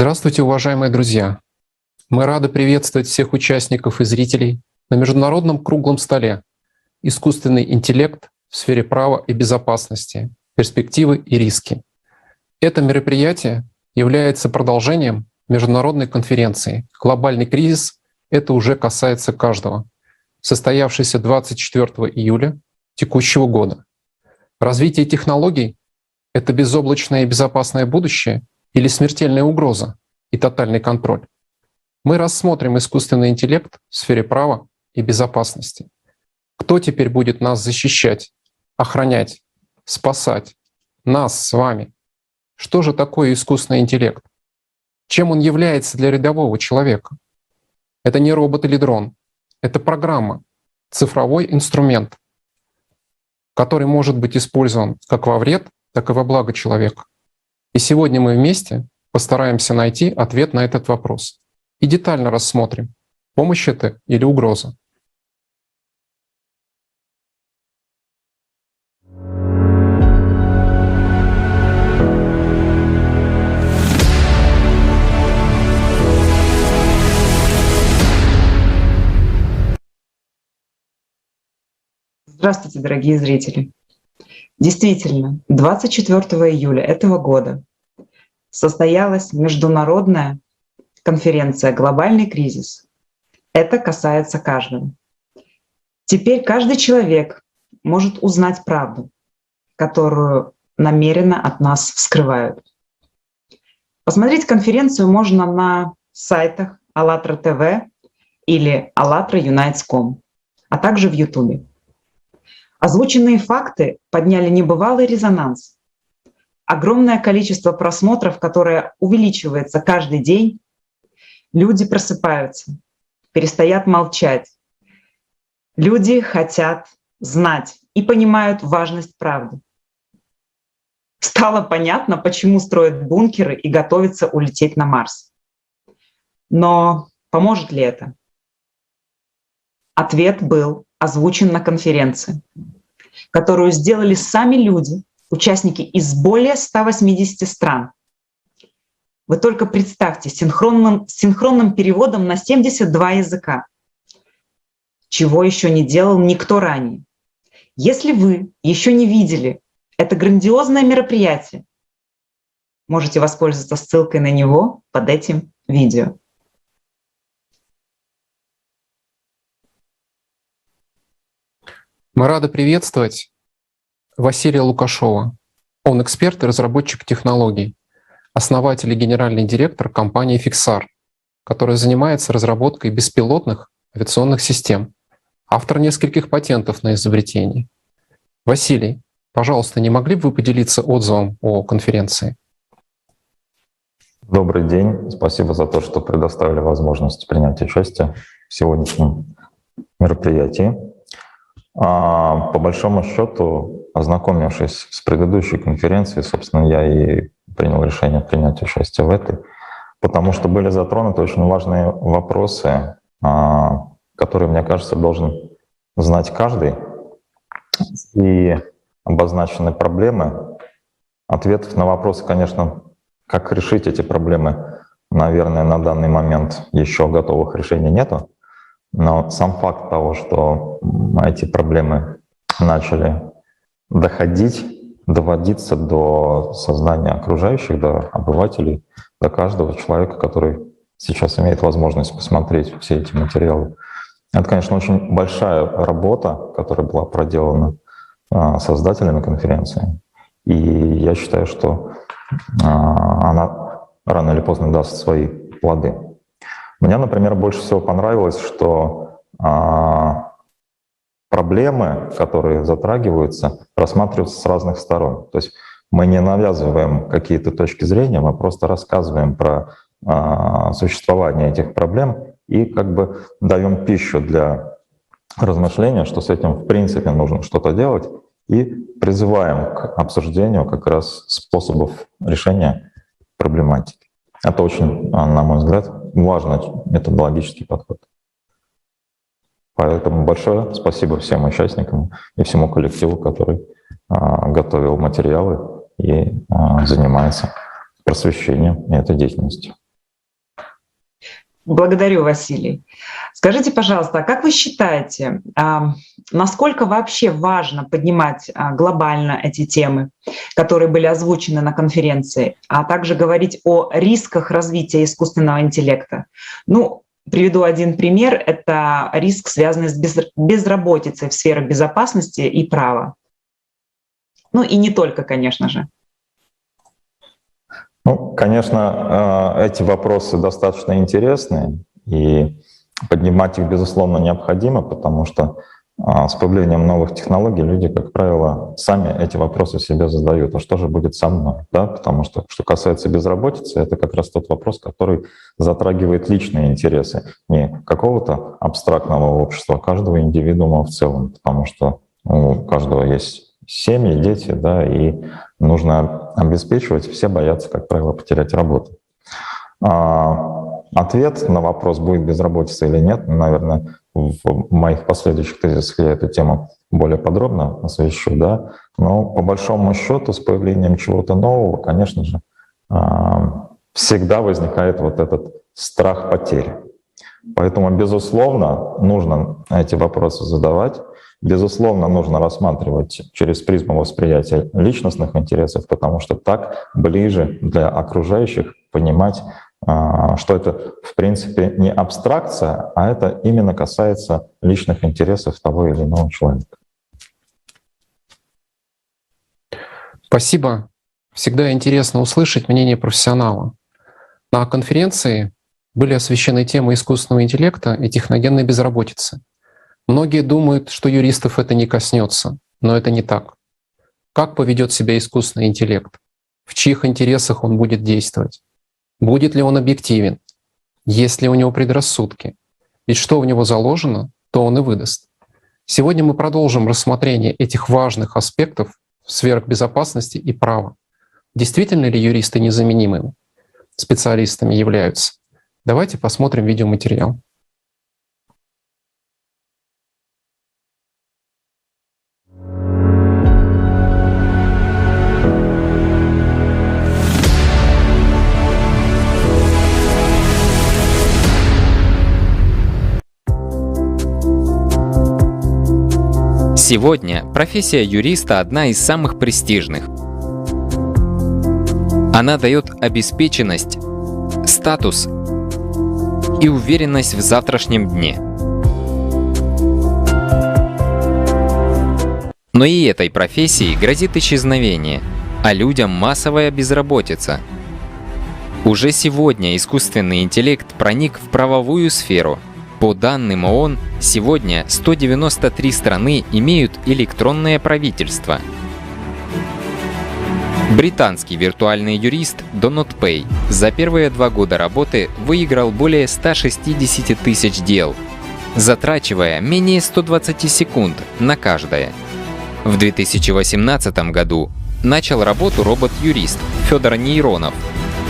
Здравствуйте, уважаемые друзья! Мы рады приветствовать всех участников и зрителей на международном круглом столе «Искусственный интеллект в сфере права и безопасности. Перспективы и риски». Это мероприятие является продолжением международной конференции «Глобальный кризис. Это уже касается каждого», состоявшейся 24 июля текущего года. Развитие технологий — это безоблачное и безопасное будущее или смертельная угроза и тотальный контроль? Мы рассмотрим искусственный интеллект в сфере права и безопасности. Кто теперь будет нас защищать, охранять, спасать? Нас с вами. Что же такое искусственный интеллект? Чем он является для рядового человека? Это не робот или дрон. Это программа, цифровой инструмент, который может быть использован как во вред, так и во благо человека. И сегодня мы вместе постараемся найти ответ на этот вопрос и детально рассмотрим, помощь это или угроза. Здравствуйте, дорогие зрители! Действительно, 24 июля этого года состоялась международная конференция «Глобальный кризис». Это касается каждого. Теперь каждый человек может узнать правду, которую намеренно от нас скрывают. Посмотреть конференцию можно на сайтах АЛЛАТРА ТВ или ALLATRA-Unites.com, а также в YouTube. Озвученные факты подняли небывалый резонанс. Огромное количество просмотров, которое увеличивается каждый день. Люди просыпаются, перестают молчать. Люди хотят знать и понимают важность правды. Стало понятно, почему строят бункеры и готовятся улететь на Марс. Но поможет ли это? Ответ был озвучен на конференции, которую сделали сами люди, участники из более 180 стран. Вы только представьте, синхронным переводом на 72 языка, чего еще не делал никто ранее. Если вы еще не видели это грандиозное мероприятие, можете воспользоваться ссылкой на него под этим видео. Мы рады приветствовать Василия Лукашова. Он эксперт и разработчик технологий, основатель и генеральный директор компании Fixar, которая занимается разработкой беспилотных авиационных систем, автор нескольких патентов на изобретение. Василий, пожалуйста, не могли бы вы поделиться отзывом о конференции? Добрый день. Спасибо за то, что предоставили возможность принять участие в сегодняшнем мероприятии. По большому счету, ознакомившись с предыдущей конференцией, собственно, я и принял решение принять участие в этой, потому что были затронуты очень важные вопросы, которые, мне кажется, должен знать каждый, и обозначены проблемы. Ответов на вопросы, конечно, как решить эти проблемы, наверное, на данный момент еще готовых решений нету. Но сам факт того, что эти проблемы начали доводиться до сознания окружающих, до обывателей, до каждого человека, который сейчас имеет возможность посмотреть все эти материалы. Это, конечно, очень большая работа, которая была проделана создателями конференции. И я считаю, что она рано или поздно даст свои плоды. Мне, например, больше всего понравилось, что проблемы, которые затрагиваются, рассматриваются с разных сторон. То есть мы не навязываем какие-то точки зрения, мы просто рассказываем про существование этих проблем и как бы даем пищу для размышления, что с этим в принципе нужно что-то делать, и призываем к обсуждению как раз способов решения проблематики. Это очень, на мой взгляд, важный методологический подход. Поэтому большое спасибо всем участникам и всему коллективу, который готовил материалы и занимается просвещением этой деятельности. Благодарю, Василий. Скажите, пожалуйста, а как вы считаете, насколько вообще важно поднимать глобально эти темы, которые были озвучены на конференции, а также говорить о рисках развития искусственного интеллекта? Ну, приведу один пример. Это риск, связанный с безработицей в сферах безопасности и права. Ну и не только, конечно же. Ну, конечно, эти вопросы достаточно интересные, и поднимать их, безусловно, необходимо, потому что с появлением новых технологий люди, как правило, сами эти вопросы себе задают. А что же будет со мной? Да? Потому что касается безработицы, это как раз тот вопрос, который затрагивает личные интересы не какого-то абстрактного общества, а каждого индивидуума в целом, потому что у каждого есть семьи, дети, да, и нужно обеспечивать, все боятся, как правило, потерять работу. Ответ на вопрос, будет безработица или нет, наверное, в моих последующих тезисах я эту тему более подробно освещу, да, но по большому счету с появлением чего-то нового, конечно же, всегда возникает вот этот страх потери. Поэтому, безусловно, нужно эти вопросы задавать. Безусловно, нужно рассматривать через призму восприятия личностных интересов, потому что так ближе для окружающих понимать, что это, в принципе, не абстракция, а это именно касается личных интересов того или иного человека. Спасибо. Всегда интересно услышать мнение профессионала. На конференции были освещены темы искусственного интеллекта и техногенной безработицы. Многие думают, что юристов это не коснется, но это не так. Как поведет себя искусственный интеллект? В чьих интересах он будет действовать? Будет ли он объективен? Есть ли у него предрассудки? Ведь что в него заложено, то он и выдаст. Сегодня мы продолжим рассмотрение этих важных аспектов в сферах безопасности и права. Действительно ли юристы незаменимыми специалистами являются? Давайте посмотрим видеоматериал. Сегодня профессия юриста одна из самых престижных. Она дает обеспеченность, статус и уверенность в завтрашнем дне. Но и этой профессии грозит исчезновение, а людям массовая безработица. Уже сегодня искусственный интеллект проник в правовую сферу. По данным ООН, сегодня 193 страны имеют электронное правительство. Британский виртуальный юрист Donut Pay за первые 2 года работы выиграл более 160 тысяч дел, затрачивая менее 120 секунд на каждое. В 2018 году начал работу робот-юрист Федор Нейронов,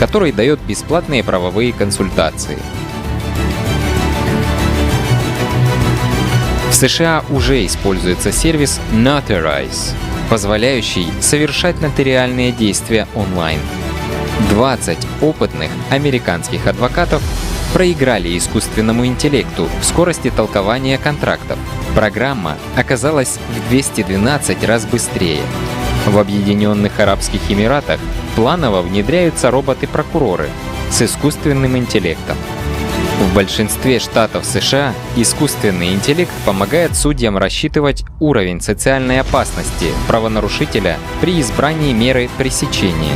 который дает бесплатные правовые консультации. В США уже используется сервис Notarize, позволяющий совершать нотариальные действия онлайн. 20 опытных американских адвокатов проиграли искусственному интеллекту в скорости толкования контрактов. Программа оказалась в 212 раз быстрее. В Объединенных Арабских Эмиратах планово внедряются роботы-прокуроры с искусственным интеллектом. В большинстве штатов США искусственный интеллект помогает судьям рассчитывать уровень социальной опасности правонарушителя при избрании меры пресечения.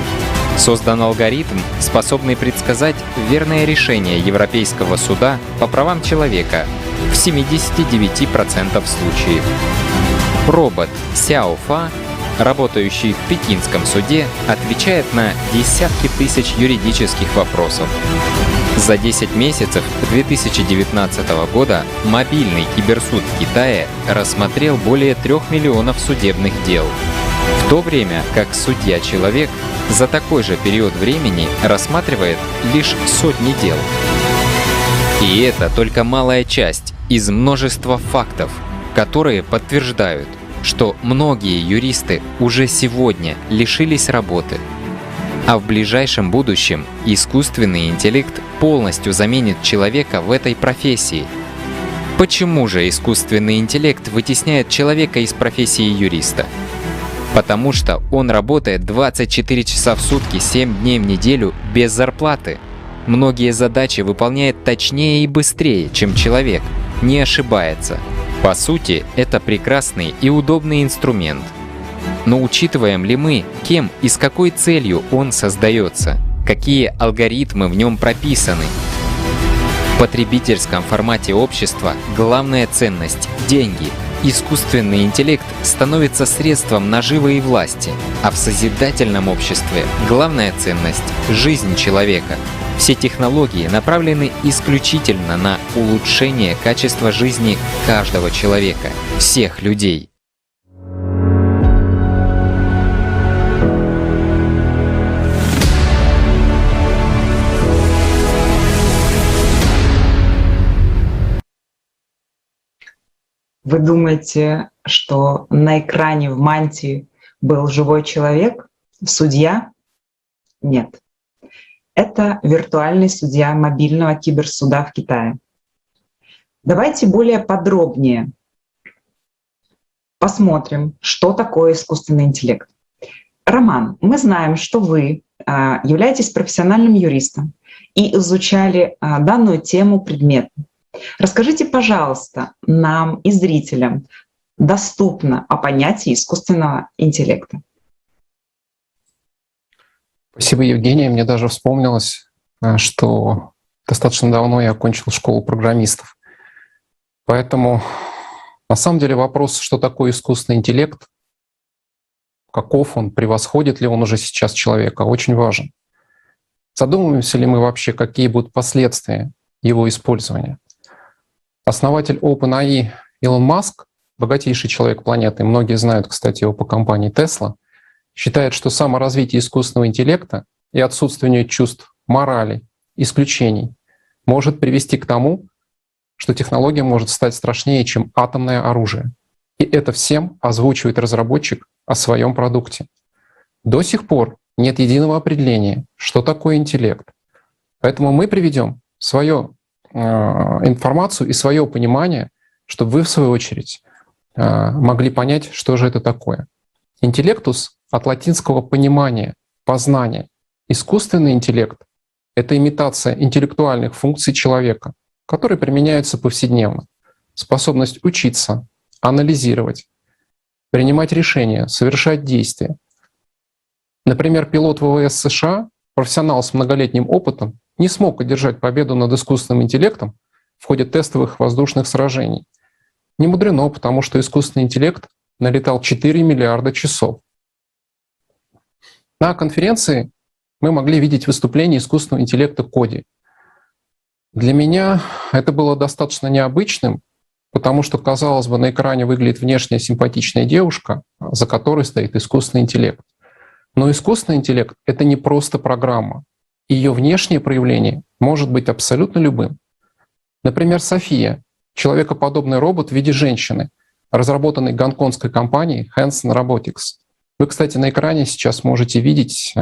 Создан алгоритм, способный предсказать верное решение Европейского суда по правам человека в 79% случаев. Робот Сяофа, работающий в Пекинском суде, отвечает на десятки тысяч юридических вопросов. За 10 месяцев 2019 года мобильный киберсуд в Китае рассмотрел более 3 миллионов судебных дел, в то время как судья-человек за такой же период времени рассматривает лишь сотни дел. И это только малая часть из множества фактов, которые подтверждают, что многие юристы уже сегодня лишились работы. А в ближайшем будущем искусственный интеллект полностью заменит человека в этой профессии. Почему же искусственный интеллект вытесняет человека из профессии юриста? Потому что он работает 24 часа в сутки, 7 дней в неделю без зарплаты. Многие задачи выполняет точнее и быстрее, чем человек, не ошибается. По сути, это прекрасный и удобный инструмент. Но учитываем ли мы, кем и с какой целью он создается? Какие алгоритмы в нем прописаны? В потребительском формате общества главная ценность – деньги. Искусственный интеллект становится средством наживы и власти, а в созидательном обществе главная ценность – жизнь человека. Все технологии направлены исключительно на улучшение качества жизни каждого человека, всех людей. Вы думаете, что на экране в мантии был живой человек, судья? Нет. Это виртуальный судья мобильного киберсуда в Китае. Давайте более подробнее посмотрим, что такое искусственный интеллект. Роман, мы знаем, что вы являетесь профессиональным юристом и изучали данную тему предметно. Расскажите, пожалуйста, нам и зрителям доступно о понятии искусственного интеллекта. Спасибо, Евгения. Мне даже вспомнилось, что достаточно давно я окончил школу программистов. Поэтому на самом деле вопрос, что такое искусственный интеллект, каков он, превосходит ли он уже сейчас человека, очень важен. Задумываемся ли мы вообще, какие будут последствия его использования? Основатель OpenAI Илон Маск, богатейший человек планеты, многие знают, кстати, его по компании Tesla, считает, что саморазвитие искусственного интеллекта и отсутствие чувств морали, исключений может привести к тому, что технология может стать страшнее, чем атомное оружие. И это всем озвучивает разработчик о своем продукте. До сих пор нет единого определения, что такое интеллект. Поэтому мы приведем свою информацию и свое понимание, чтобы вы, в свою очередь, могли понять, что же это такое. Интеллектус от латинского понимания, познания. Искусственный интеллект — это имитация интеллектуальных функций человека, которые применяются повседневно. Способность учиться, анализировать, принимать решения, совершать действия. Например, пилот ВВС США, профессионал с многолетним опытом, не смог одержать победу над искусственным интеллектом в ходе тестовых воздушных сражений. Не мудрено, потому что искусственный интеллект налетал 4 миллиарда часов. На конференции мы могли видеть выступление искусственного интеллекта Коди. Для меня это было достаточно необычным, потому что, казалось бы, на экране выглядит внешне симпатичная девушка, за которой стоит искусственный интеллект. Но искусственный интеллект — это не просто программа. Ее внешнее проявление может быть абсолютно любым. Например, София — человекоподобный робот в виде женщины, разработанный гонконгской компанией Hanson Robotics. Вы, кстати, на экране сейчас можете видеть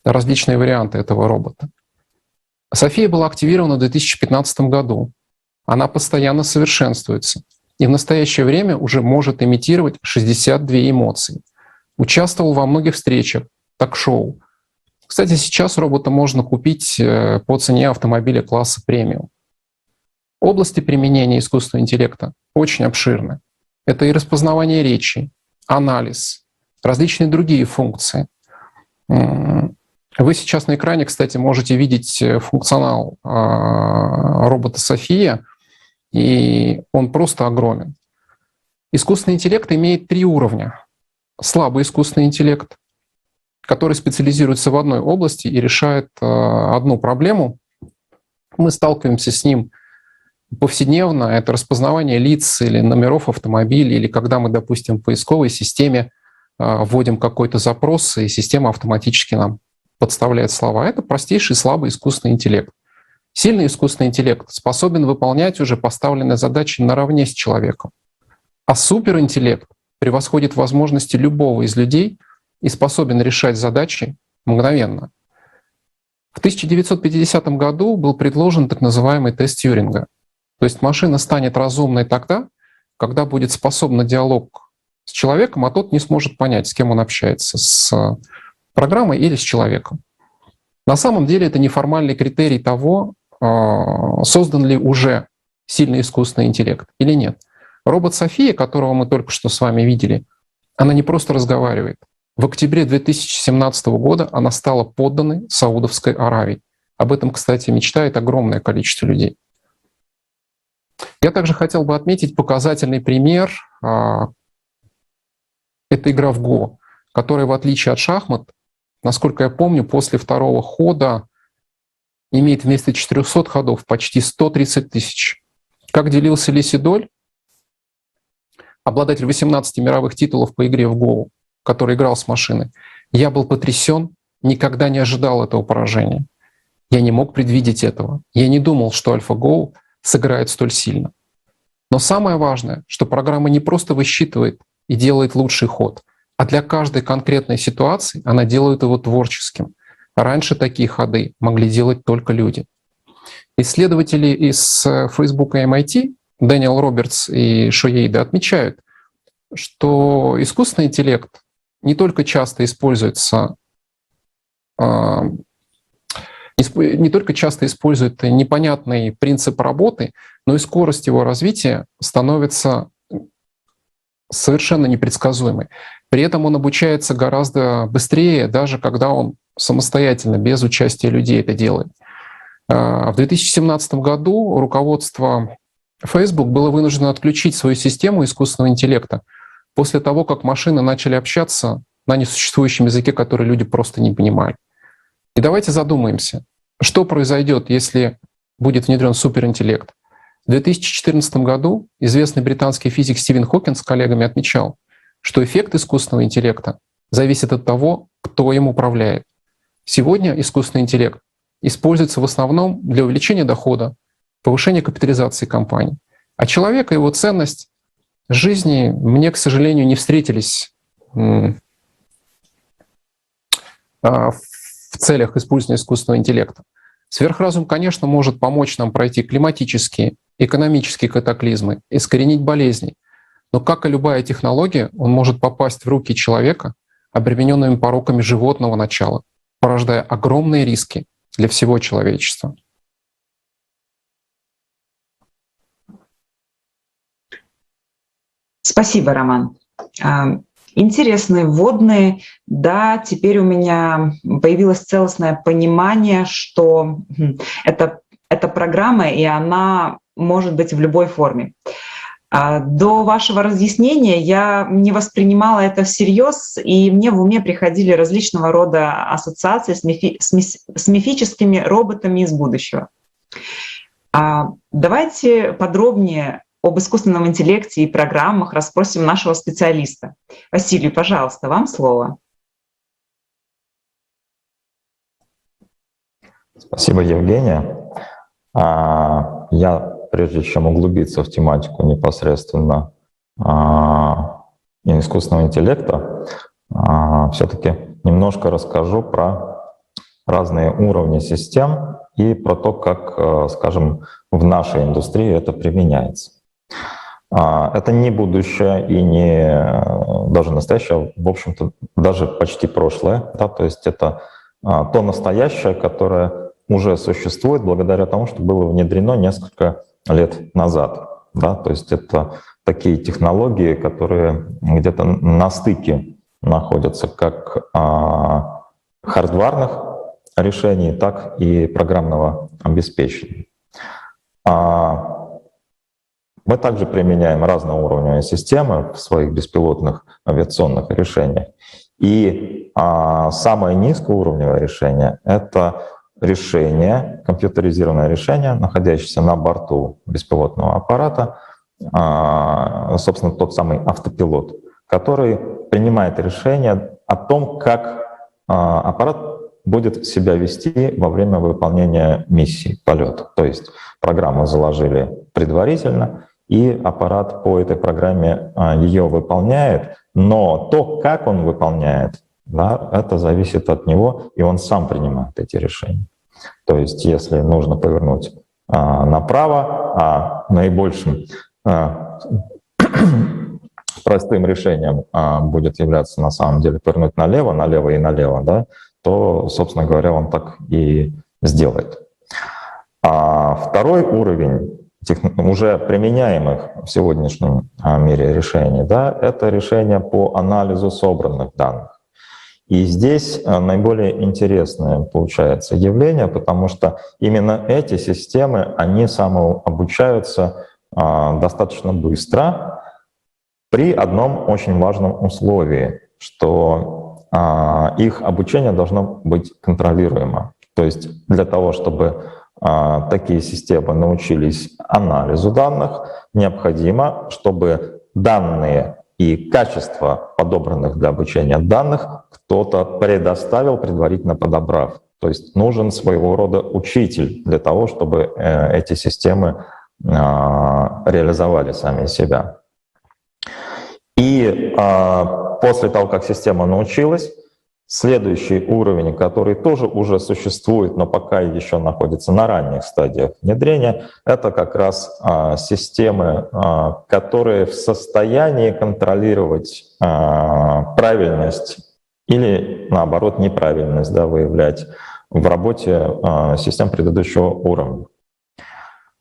различные варианты этого робота. София была активирована в 2015 году. Она постоянно совершенствуется и в настоящее время уже может имитировать 62 эмоции. Участвовал во многих встречах, ток-шоу. Кстати, сейчас робота можно купить по цене автомобиля класса премиум. Области применения искусственного интеллекта очень обширны. Это и распознавание речи, анализ, различные другие функции. Вы сейчас на экране, кстати, можете видеть функционал робота София, и он просто огромен. Искусственный интеллект имеет 3 уровня. Слабый искусственный интеллект, который специализируется в одной области и решает одну проблему. Мы сталкиваемся с ним повседневно. Это распознавание лиц или номеров автомобилей, или когда мы, допустим, в поисковой системе вводим какой-то запрос, и система автоматически нам подставляет слова. Это простейший слабый искусственный интеллект. Сильный искусственный интеллект способен выполнять уже поставленные задачи наравне с человеком. А суперинтеллект превосходит возможности любого из людей и способен решать задачи мгновенно. В 1950 году был предложен так называемый тест Тьюринга. То есть машина станет разумной тогда, когда будет способна диалог с человеком, а тот не сможет понять, с кем он общается, с программой или с человеком. На самом деле это неформальный критерий того, создан ли уже сильный искусственный интеллект или нет. Робот София, которого мы только что с вами видели, она не просто разговаривает. В октябре 2017 года она стала подданной Саудовской Аравии. Об этом, кстати, мечтает огромное количество людей. Я также хотел бы отметить показательный пример. Это игра в Го, которая, в отличие от шахмат, насколько я помню, после второго хода имеет вместо 400 ходов почти 130 тысяч. Как делился Ли Седоль, обладатель 18 мировых титулов по игре в Го, который играл с машиной: я был потрясен, никогда не ожидал этого поражения. Я не мог предвидеть этого. Я не думал, что AlphaGo сыграет столь сильно. Но самое важное, что программа не просто высчитывает и делает лучший ход, а для каждой конкретной ситуации она делает его творческим. Раньше такие ходы могли делать только люди. Исследователи из Facebook и MIT, Дэниел Робертс и Шоейда, отмечают, что искусственный интеллект не только часто использует непонятный принцип работы, но и скорость его развития становится совершенно непредсказуемой. При этом он обучается гораздо быстрее, даже когда он самостоятельно, без участия людей это делает. В 2017 году руководство Facebook было вынуждено отключить свою систему искусственного интеллекта после того, как машины начали общаться на несуществующем языке, который люди просто не понимали. И давайте задумаемся, что произойдет, если будет внедрен суперинтеллект. В 2014 году известный британский физик Стивен Хокинг с коллегами отмечал, что эффект искусственного интеллекта зависит от того, кто им управляет. Сегодня искусственный интеллект используется в основном для увеличения дохода, повышения капитализации компаний. А человек и его ценность жизни мне, к сожалению, не встретились в целях использования искусственного интеллекта. Сверхразум, конечно, может помочь нам пройти климатические, экономические катаклизмы, искоренить болезни. Но, как и любая технология, он может попасть в руки человека, обремененными пороками животного начала, порождая огромные риски для всего человечества. Спасибо, Роман. Интересные вводные. Да, теперь у меня появилось целостное понимание, что это программа, и она может быть в любой форме. До вашего разъяснения я не воспринимала это всерьез, и мне в уме приходили различного рода ассоциации с мифическими роботами из будущего. Давайте подробнее об искусственном интеллекте и программах расспросим нашего специалиста. Василий, пожалуйста, вам слово. Спасибо, Евгения. Я, прежде чем углубиться в тематику непосредственно искусственного интеллекта, все-таки немножко расскажу про разные уровни систем и про то, как, скажем, в нашей индустрии это применяется. Это не будущее и не даже настоящее, в общем-то, даже почти прошлое. Да, то есть это то настоящее, которое уже существует благодаря тому, что было внедрено несколько лет назад. Да, то есть это такие технологии, которые где-то на стыке находятся как хардварных решений, так и программного обеспечения. Мы также применяем разноуровневые системы в своих беспилотных авиационных решениях. И самое низкоуровневое решение — это решение, компьютеризированное решение, находящееся на борту беспилотного аппарата, собственно, тот самый автопилот, который принимает решение о том, как аппарат будет себя вести во время выполнения миссии полета. То есть программу заложили предварительно, и аппарат по этой программе ее выполняет, но то, как он выполняет да, это зависит от него, и он сам принимает эти решения. То есть если нужно повернуть направо, а наибольшим простым решением будет являться на самом деле повернуть налево, налево и налево, да, то, собственно говоря, он так и сделает. А второй уровень уже применяемых в сегодняшнем мире решений, да, это решения по анализу собранных данных. И здесь наиболее интересное получается явление, потому что именно эти системы, они самообучаются достаточно быстро при одном очень важном условии, что их обучение должно быть контролируемо. То есть для того, чтобы такие системы научились анализу данных, необходимо, чтобы данные и качество подобранных для обучения данных кто-то предоставил, предварительно подобрав. То есть нужен своего рода учитель для того, чтобы эти системы реализовали сами себя. И после того, как система научилась, следующий уровень, который тоже уже существует, но пока еще находится на ранних стадиях внедрения, это как раз системы, которые в состоянии контролировать правильность или, наоборот, неправильность, да, выявлять в работе систем предыдущего уровня.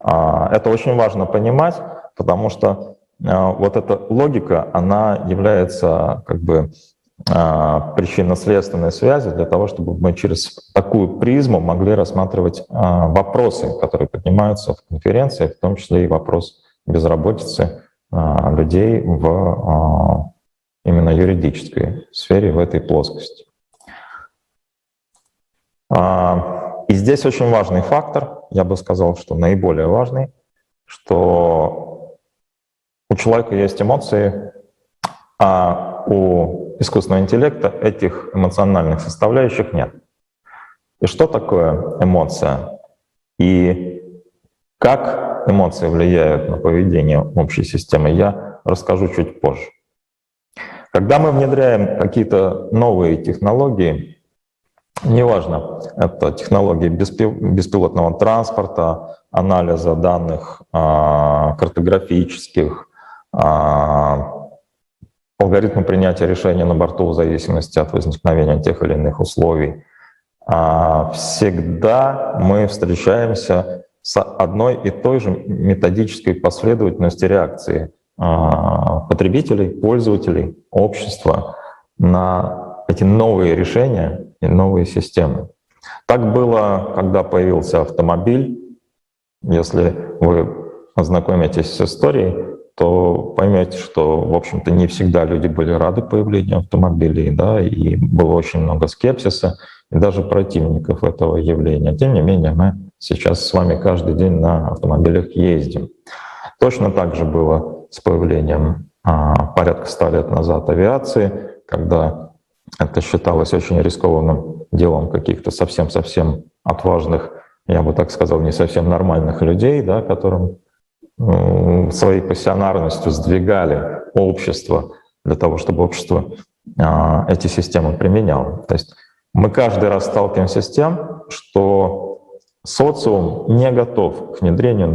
Это очень важно понимать, потому что вот эта логика, она является как бы причинно-следственной связи для того, чтобы мы через такую призму могли рассматривать вопросы, которые поднимаются в конференции, в том числе и вопрос безработицы людей в именно юридической сфере, в этой плоскости. И здесь очень важный фактор, я бы сказал, что наиболее важный, что у человека есть эмоции, а у искусственного интеллекта этих эмоциональных составляющих нет. И что такое эмоция? И как эмоции влияют на поведение общей системы, я расскажу чуть позже. Когда мы внедряем какие-то новые технологии, неважно, это технологии беспилотного транспорта, анализа данных картографических, алгоритмы принятия решения на борту в зависимости от возникновения тех или иных условий, всегда мы встречаемся с одной и той же методической последовательностью реакции потребителей, пользователей, общества на эти новые решения и новые системы. Так было, когда появился автомобиль. Если вы ознакомитесь с историей, то поймете, что, в общем-то, не всегда люди были рады появлению автомобилей, да, и было очень много скепсиса и даже противников этого явления. Тем не менее, мы сейчас с вами каждый день на автомобилях ездим. Точно так же было с появлением порядка 100 лет назад авиации, когда это считалось очень рискованным делом каких-то совсем-совсем отважных, я бы так сказал, не совсем нормальных людей, да, которым своей пассионарностью сдвигали общество для того, чтобы общество эти системы применяло. То есть мы каждый раз сталкиваемся с тем, что социум не готов к внедрению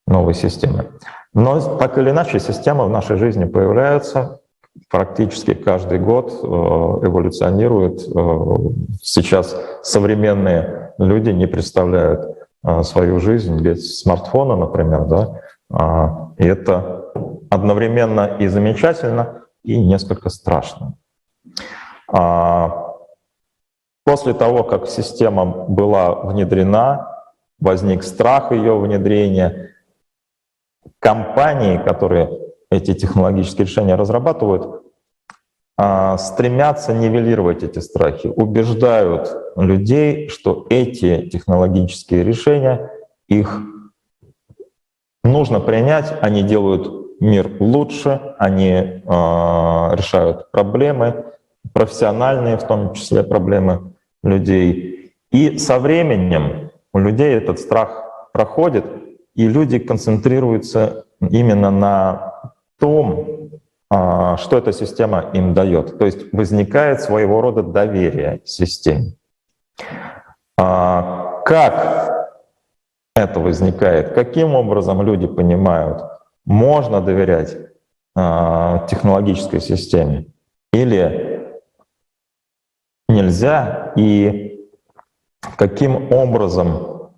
новой системы. Но так или иначе системы в нашей жизни появляются практически каждый год, эволюционируют. Сейчас современные люди не представляют свою жизнь без смартфона, например, да, и это одновременно и замечательно, и несколько страшно. После того, как система была внедрена, возник страх ее внедрения, компании, которые эти технологические решения разрабатывают, стремятся нивелировать эти страхи, убеждают людей, что эти технологические решения, их нужно принять, они делают мир лучше, они решают проблемы, профессиональные в том числе проблемы людей. И со временем у людей этот страх проходит, и люди концентрируются именно на том, что эта система им дает. То есть возникает своего рода доверие системе. Как это возникает? Каким образом люди понимают, можно доверять технологической системе или нельзя, и каким образом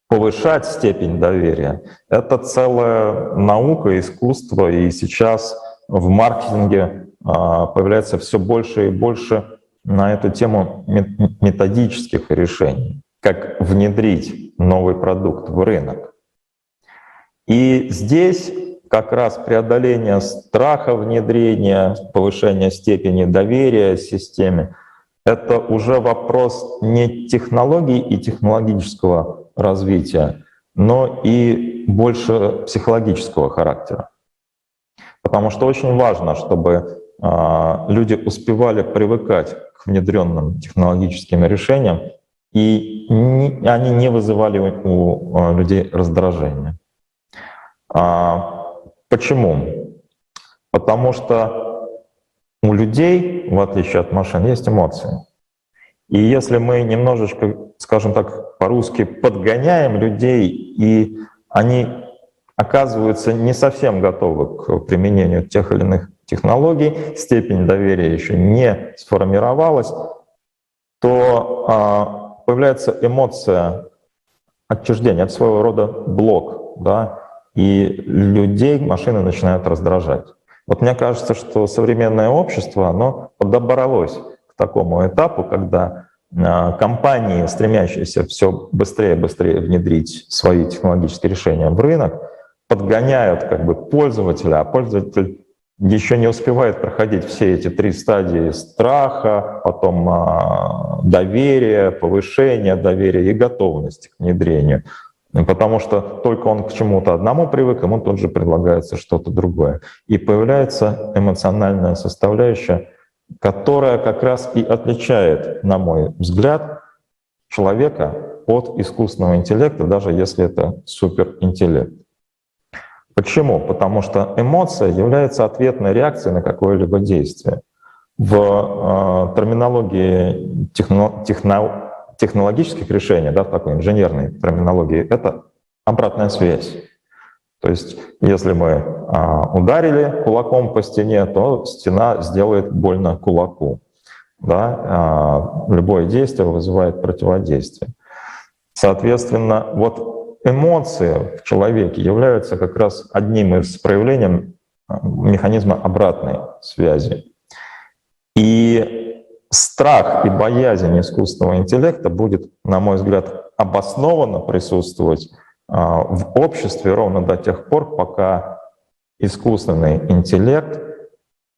повышать степень доверия? Это целая наука, искусство, и сейчас в маркетинге появляется все больше и больше на эту тему методических решений, как внедрить новый продукт в рынок. И здесь как раз преодоление страха внедрения, повышение степени доверия системе — это уже вопрос не технологий и технологического развития, но и больше психологического характера. Потому что очень важно, чтобы люди успевали привыкать к внедренным технологическим решениям, и они не вызывали у людей раздражения. Почему? Потому что у людей, в отличие от машин, есть эмоции. И если мы немножечко, скажем так, по-русски подгоняем людей, и они оказываются не совсем готовы к применению тех или иных технологий, степень доверия еще не сформировалась, то появляется эмоция отчуждения, это своего рода блок, да, и людей машины начинают раздражать. Вот мне кажется, что современное общество, оно подобралось к такому этапу, когда компании, стремящиеся все быстрее и быстрее внедрить свои технологические решения в рынок, подгоняют как бы пользователя, а пользователь еще не успевает проходить все эти 3 стадии страха, потом доверия, повышения доверия и готовности к внедрению. Потому что только он к чему-то одному привык, ему тут же предлагается что-то другое. И появляется эмоциональная составляющая, которая как раз и отличает, на мой взгляд, человека от искусственного интеллекта, даже если это суперинтеллект. Почему? Потому что эмоция является ответной реакцией на какое-либо действие. В терминологии технологических решений, да, в такой инженерной терминологии, это обратная связь. То есть если мы ударили кулаком по стене, то стена сделает больно кулаку. Да? Любое действие вызывает противодействие. Соответственно, вот эмоции в человеке являются как раз одним из проявлений механизма обратной связи. И страх и боязнь искусственного интеллекта будет, на мой взгляд, обоснованно присутствовать в обществе ровно до тех пор, пока искусственный интеллект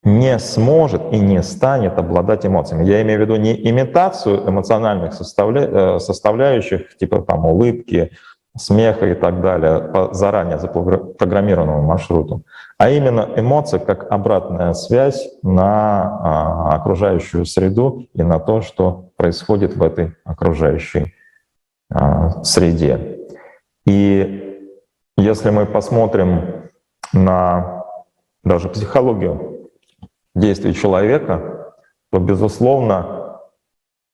не сможет и не станет обладать эмоциями. Я имею в виду не имитацию эмоциональных составляющих, типа там улыбки, смеха и так далее, по заранее запрограммированному маршруту, а именно эмоции как обратная связь на окружающую среду и на то, что происходит в этой окружающей среде. И если мы посмотрим на даже психологию действий человека, то, безусловно,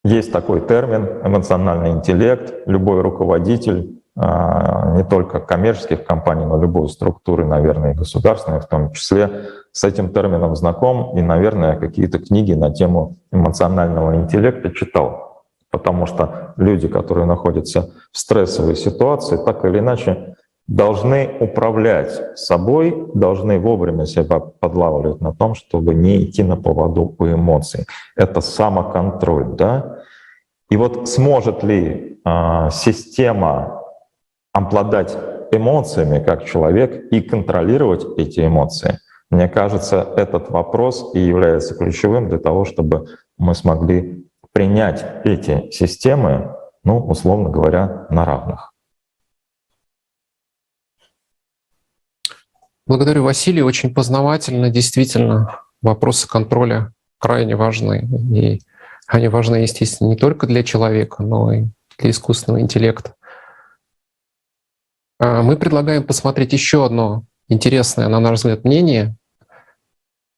есть такой термин эмоциональный интеллект. Любой руководитель не только коммерческих компаний, но любой структуры, наверное, и государственной в том числе, с этим термином знаком и, наверное, какие-то книги на тему эмоционального интеллекта читал. Потому что люди, которые находятся в стрессовой ситуации, так или иначе должны управлять собой, должны вовремя себя подлавливать на том, чтобы не идти на поводу у эмоций. Это самоконтроль, да? И вот сможет ли система обладать эмоциями как человек и контролировать эти эмоции? Мне кажется, этот вопрос и является ключевым для того, чтобы мы смогли принять эти системы, ну, условно говоря, на равных. Благодарю, Василий. Очень познавательно. Действительно, вопросы контроля крайне важны. И они важны, естественно, не только для человека, но и для искусственного интеллекта. Мы предлагаем посмотреть еще одно интересное, на наш взгляд, мнение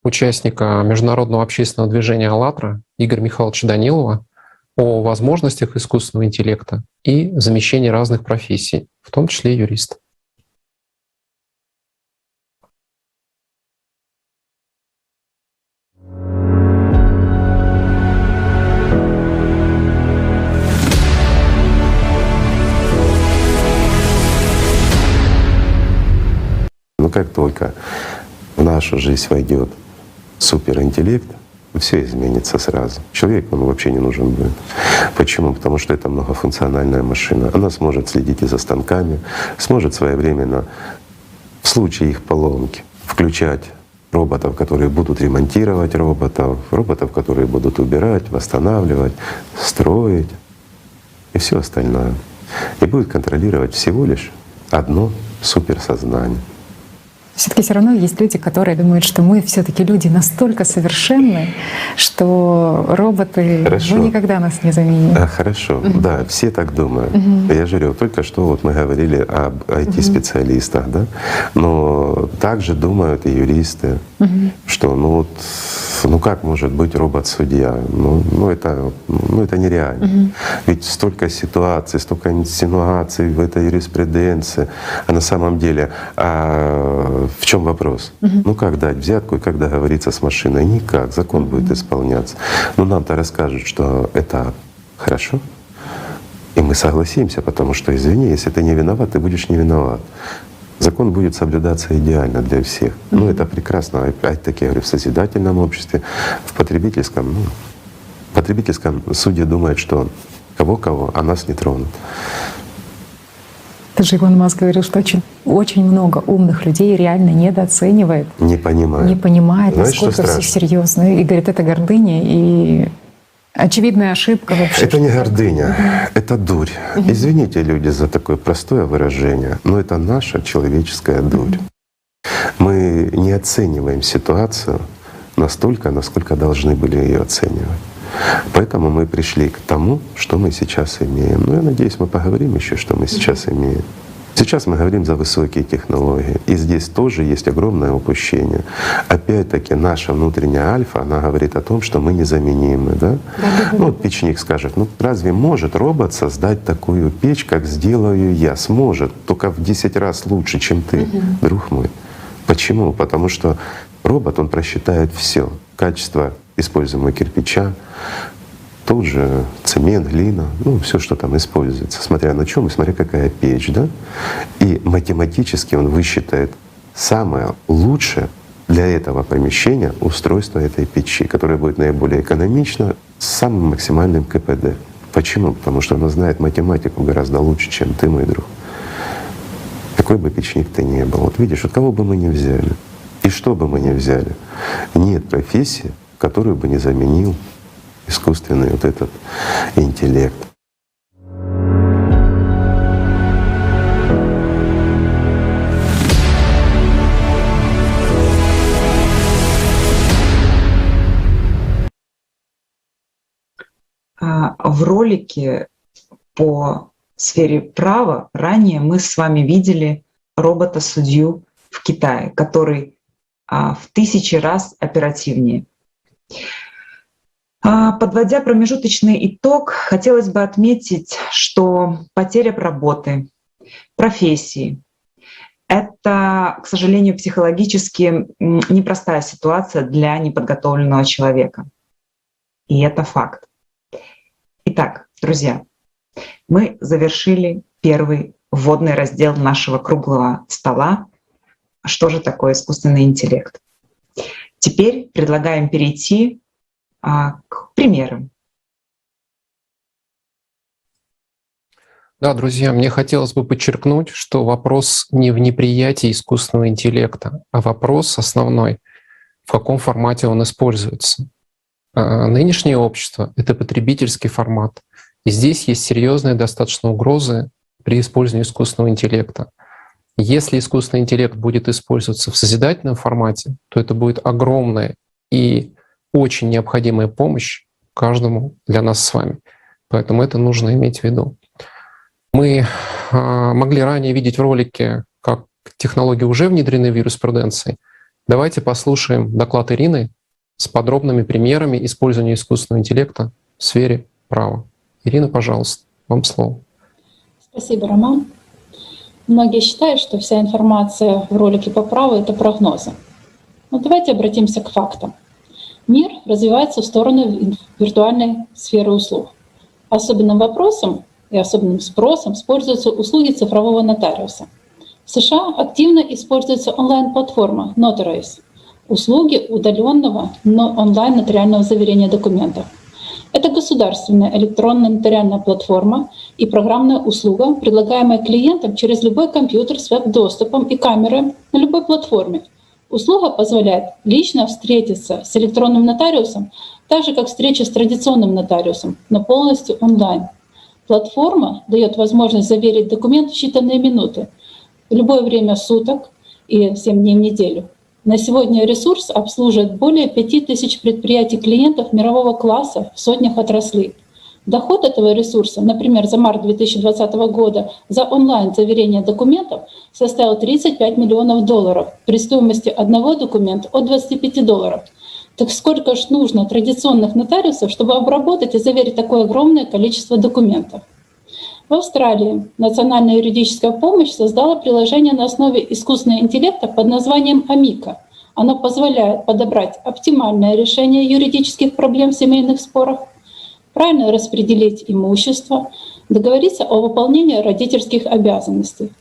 участника международного общественного движения «АЛЛАТРА» Игоря Михайловича Данилова о возможностях искусственного интеллекта и замещении разных профессий, в том числе юриста. Но как только в нашу жизнь войдет суперинтеллект, все изменится сразу. Человек, он вообще не нужен будет. Почему? Потому что это многофункциональная машина. Она сможет следить и за станками, сможет своевременно, в случае их поломки, включать роботов, которые будут ремонтировать роботов, которые будут убирать, восстанавливать, строить и все остальное. И будет контролировать всего лишь одно суперсознание. Все-таки все равно есть люди, которые думают, что мы все-таки люди настолько совершенны, что роботы никогда нас не заменят. Хорошо, да, все так думают. Я же говорю, только что вот мы говорили об IT-специалистах, да, но также думают и юристы, что ну как может быть робот-судья? Это нереально. Ведь столько ситуаций, столько инсинуаций в этой юриспруденции, а на самом деле в чем вопрос? Ну как дать взятку и как договориться с машиной? Никак, закон будет исполняться. Но нам-то расскажут, что это хорошо, и мы согласимся, потому что, извини, если ты не виноват, ты будешь не виноват. Закон будет соблюдаться идеально для всех. Ну это прекрасно, опять-таки, я говорю, в созидательном обществе, в потребительском судьи думают, что кого-кого, а нас не тронут. Даже Илон Маск говорил, что очень много умных людей реально недооценивает, не понимает, насколько все серьезно. И говорит, это гордыня и очевидная ошибка вообще. Это не гордыня, это дурь. Извините, люди, за такое простое выражение, но это наша человеческая дурь. Мы не оцениваем ситуацию настолько, насколько должны были ее оценивать. Поэтому мы пришли к тому, что мы сейчас имеем. Ну, я надеюсь, мы поговорим еще, что мы сейчас имеем. Сейчас мы говорим за высокие технологии, и здесь тоже есть огромное упущение. Опять-таки наша внутренняя альфа, она говорит о том, что мы незаменимы, да? Ну вот печник скажет, ну разве может робот создать такую печь, как сделаю я? Сможет, только в 10 раз лучше, чем ты, друг мой. Почему? Потому что робот, он просчитает все: качество используемого кирпича, тот же цемент, глина, ну все, что там используется, смотря на чем и смотря какая печь, да. И математически он высчитает самое лучшее для этого помещения устройство этой печи, которое будет наиболее экономично, с самым максимальным КПД. Почему? Потому что она знает математику гораздо лучше, чем ты, мой друг. Какой бы печник ты ни был. Вот видишь, вот кого бы мы ни взяли, и что бы мы ни взяли, нет профессии, которую бы не заменил искусственный вот этот интеллект. В ролике по сфере права ранее мы с вами видели робота-судью в Китае, который в 1000 раз оперативнее. Подводя промежуточный итог, хотелось бы отметить, что потеря работы, профессии — это, к сожалению, психологически непростая ситуация для неподготовленного человека. И это факт. Итак, друзья, мы завершили первый вводный раздел нашего круглого стола. Что же такое искусственный интеллект? Теперь предлагаем перейти к примерам. Да, друзья, мне хотелось бы подчеркнуть, что вопрос не в неприятии искусственного интеллекта, а вопрос основной — в каком формате он используется. Нынешнее общество — это потребительский формат, и здесь есть серьезные достаточно угрозы при использовании искусственного интеллекта. Если искусственный интеллект будет использоваться в созидательном формате, то это будет огромная и очень необходимая помощь каждому для нас с вами. Поэтому это нужно иметь в виду. Мы могли ранее видеть в ролике, как технологии уже внедрены в юриспруденции, Давайте послушаем доклад Ирины с подробными примерами использования искусственного интеллекта в сфере права. Ирина, пожалуйста, вам слово. Спасибо, Роман. Многие считают, что вся информация в ролике по праву — это прогнозы. Но давайте обратимся к фактам. Мир развивается в сторону виртуальной сферы услуг. Особенным вопросом и особенным спросом используются услуги цифрового нотариуса. В США активно используется онлайн-платформа Notarize, услуги удаленного, но онлайн-нотариального заверения документов. Это государственная электронная нотариальная платформа и программная услуга, предлагаемая клиентам через любой компьютер с веб-доступом и камерой на любой платформе. Услуга позволяет лично встретиться с электронным нотариусом, так же как встреча с традиционным нотариусом, но полностью онлайн. Платформа дает возможность заверить документ в считанные минуты, в любое время суток и 7 дней в неделю. На сегодня ресурс обслуживает более 5000 предприятий клиентов мирового класса в сотнях отраслей. Доход этого ресурса, например, за март 2020 года за онлайн-заверение документов составил $35 миллионов при стоимости одного документа от $25. Так сколько же нужно традиционных нотариусов, чтобы обработать и заверить такое огромное количество документов? В Австралии национальная юридическая помощь создала приложение на основе искусственного интеллекта под названием Амика. Оно позволяет подобрать оптимальное решение юридических проблем в семейных спорах, правильно распределить имущество, договориться о выполнении родительских обязанностей.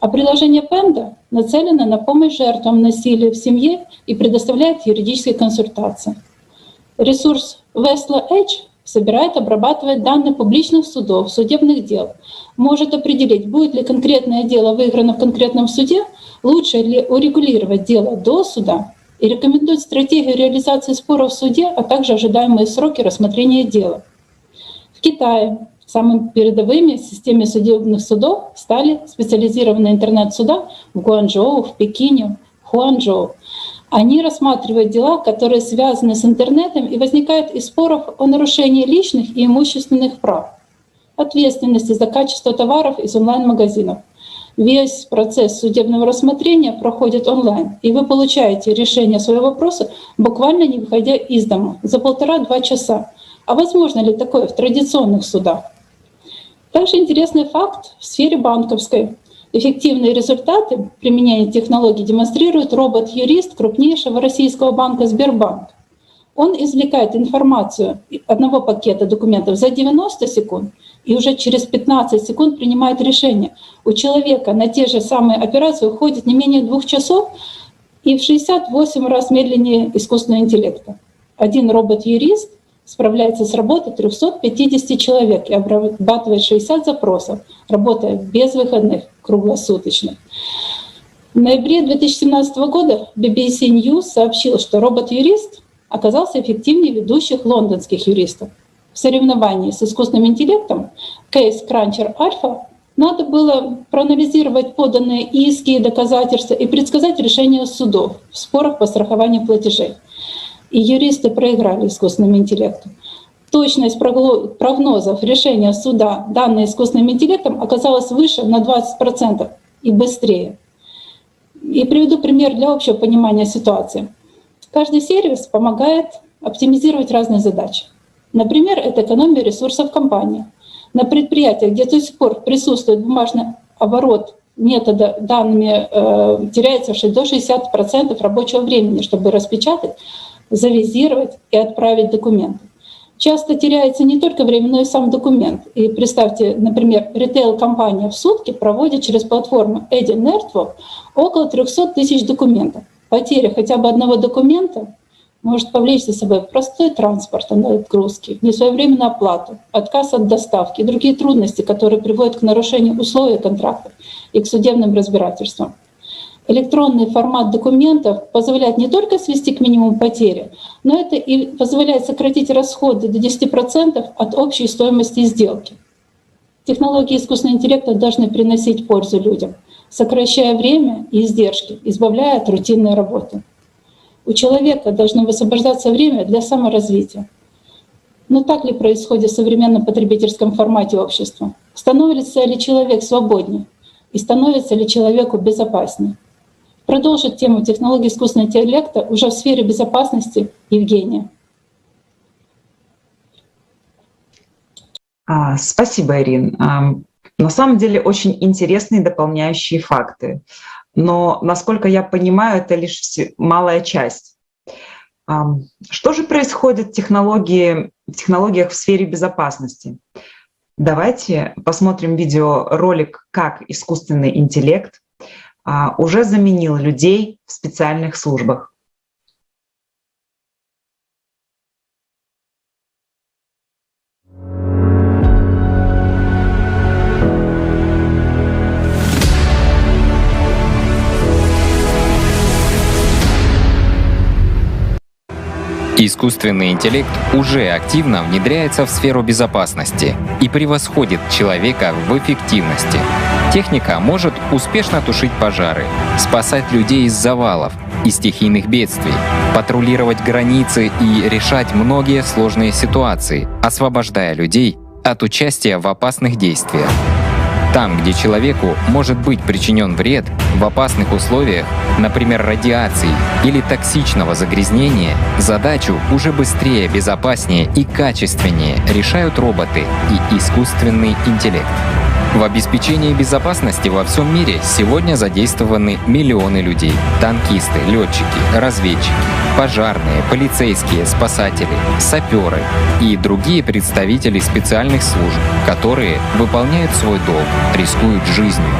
А приложение Penda нацелено на помощь жертвам насилия в семье и предоставляет юридические консультации. Ресурс Vestla Edge собирает и обрабатывает данные публичных судов, судебных дел, может определить, будет ли конкретное дело выиграно в конкретном суде, лучше ли урегулировать дело до суда и рекомендует стратегию реализации споров в суде, а также ожидаемые сроки рассмотрения дела. В Китае самыми передовыми в системе судебных судов стали специализированные интернет-суда в Гуанчжоу, в Пекине, в Хуанчжоу. Они рассматривают дела, которые связаны с интернетом и возникают из споров о нарушении личных и имущественных прав, ответственности за качество товаров из онлайн-магазинов. Весь процесс судебного рассмотрения проходит онлайн, и вы получаете решение своего вопроса, буквально не выходя из дома, за 1,5-2 часа. А возможно ли такое в традиционных судах? Также интересный факт в сфере банковской. Эффективные результаты применения технологий демонстрирует робот-юрист крупнейшего российского банка «Сбербанк». Он извлекает информацию одного пакета документов за 90 секунд и уже через 15 секунд принимает решение. У человека на те же самые операции уходит не менее 2 часов и в 68 раз медленнее искусственного интеллекта. Один робот-юрист справляется с работой 350 человек и обрабатывает 60 запросов, работая без выходных, круглосуточно. В ноябре 2017 года BBC News сообщил, что робот-юрист оказался эффективнее ведущих лондонских юристов. В соревновании с искусственным интеллектом Case Cruncher Alpha надо было проанализировать поданные иски и доказательства и предсказать решения судов в спорах по страхованию платежей. И юристы проиграли искусственному интеллекту. Точность прогнозов решения суда, данные искусственным интеллектом, оказалась выше на 20% и быстрее. И приведу пример для общего понимания ситуации. Каждый сервис помогает оптимизировать разные задачи. Например, это экономия ресурсов компании. На предприятиях, где до сих пор присутствует бумажный оборот метода данными, теряется до 60% рабочего времени, чтобы распечатать, завизировать и отправить документы. Часто теряется не только время, но и сам документ. И представьте, например, ритейл-компания в сутки проводит через платформу Eddy Network около 300 тысяч документов. Потеря хотя бы одного документа может повлечь за собой простой транспорт на отгрузки, несвоевременную оплату, отказ от доставки и другие трудности, которые приводят к нарушению условий контрактов и к судебным разбирательствам. Электронный формат документов позволяет не только свести к минимуму потери, но это и позволяет сократить расходы до 10% от общей стоимости сделки. Технологии искусственного интеллекта должны приносить пользу людям, сокращая время и издержки, избавляя от рутинной работы. У человека должно высвобождаться время для саморазвития. Но так ли происходит в современном потребительском формате общества? Становится ли человек свободнее? И становится ли человеку безопаснее? продолжит тему технологий искусственного интеллекта уже в сфере безопасности Евгения. Спасибо, Ирин. На самом деле очень интересные дополняющие факты. Но, насколько я понимаю, это лишь малая часть. Что же происходит в технологиях в сфере безопасности? Давайте посмотрим видеоролик «Как искусственный интеллект уже заменил людей в специальных службах». Искусственный интеллект уже активно внедряется в сферу безопасности и превосходит человека в эффективности. Техника может успешно тушить пожары, спасать людей из завалов и стихийных бедствий, патрулировать границы и решать многие сложные ситуации, освобождая людей от участия в опасных действиях. Там, где человеку может быть причинен вред в опасных условиях, например, радиации или токсичного загрязнения, задачу уже быстрее, безопаснее и качественнее решают роботы и искусственный интеллект. В обеспечении безопасности во всем мире сегодня задействованы миллионы людей — танкисты, летчики, разведчики, пожарные, полицейские, спасатели, саперы и другие представители специальных служб, которые выполняют свой долг, рискуют жизнью.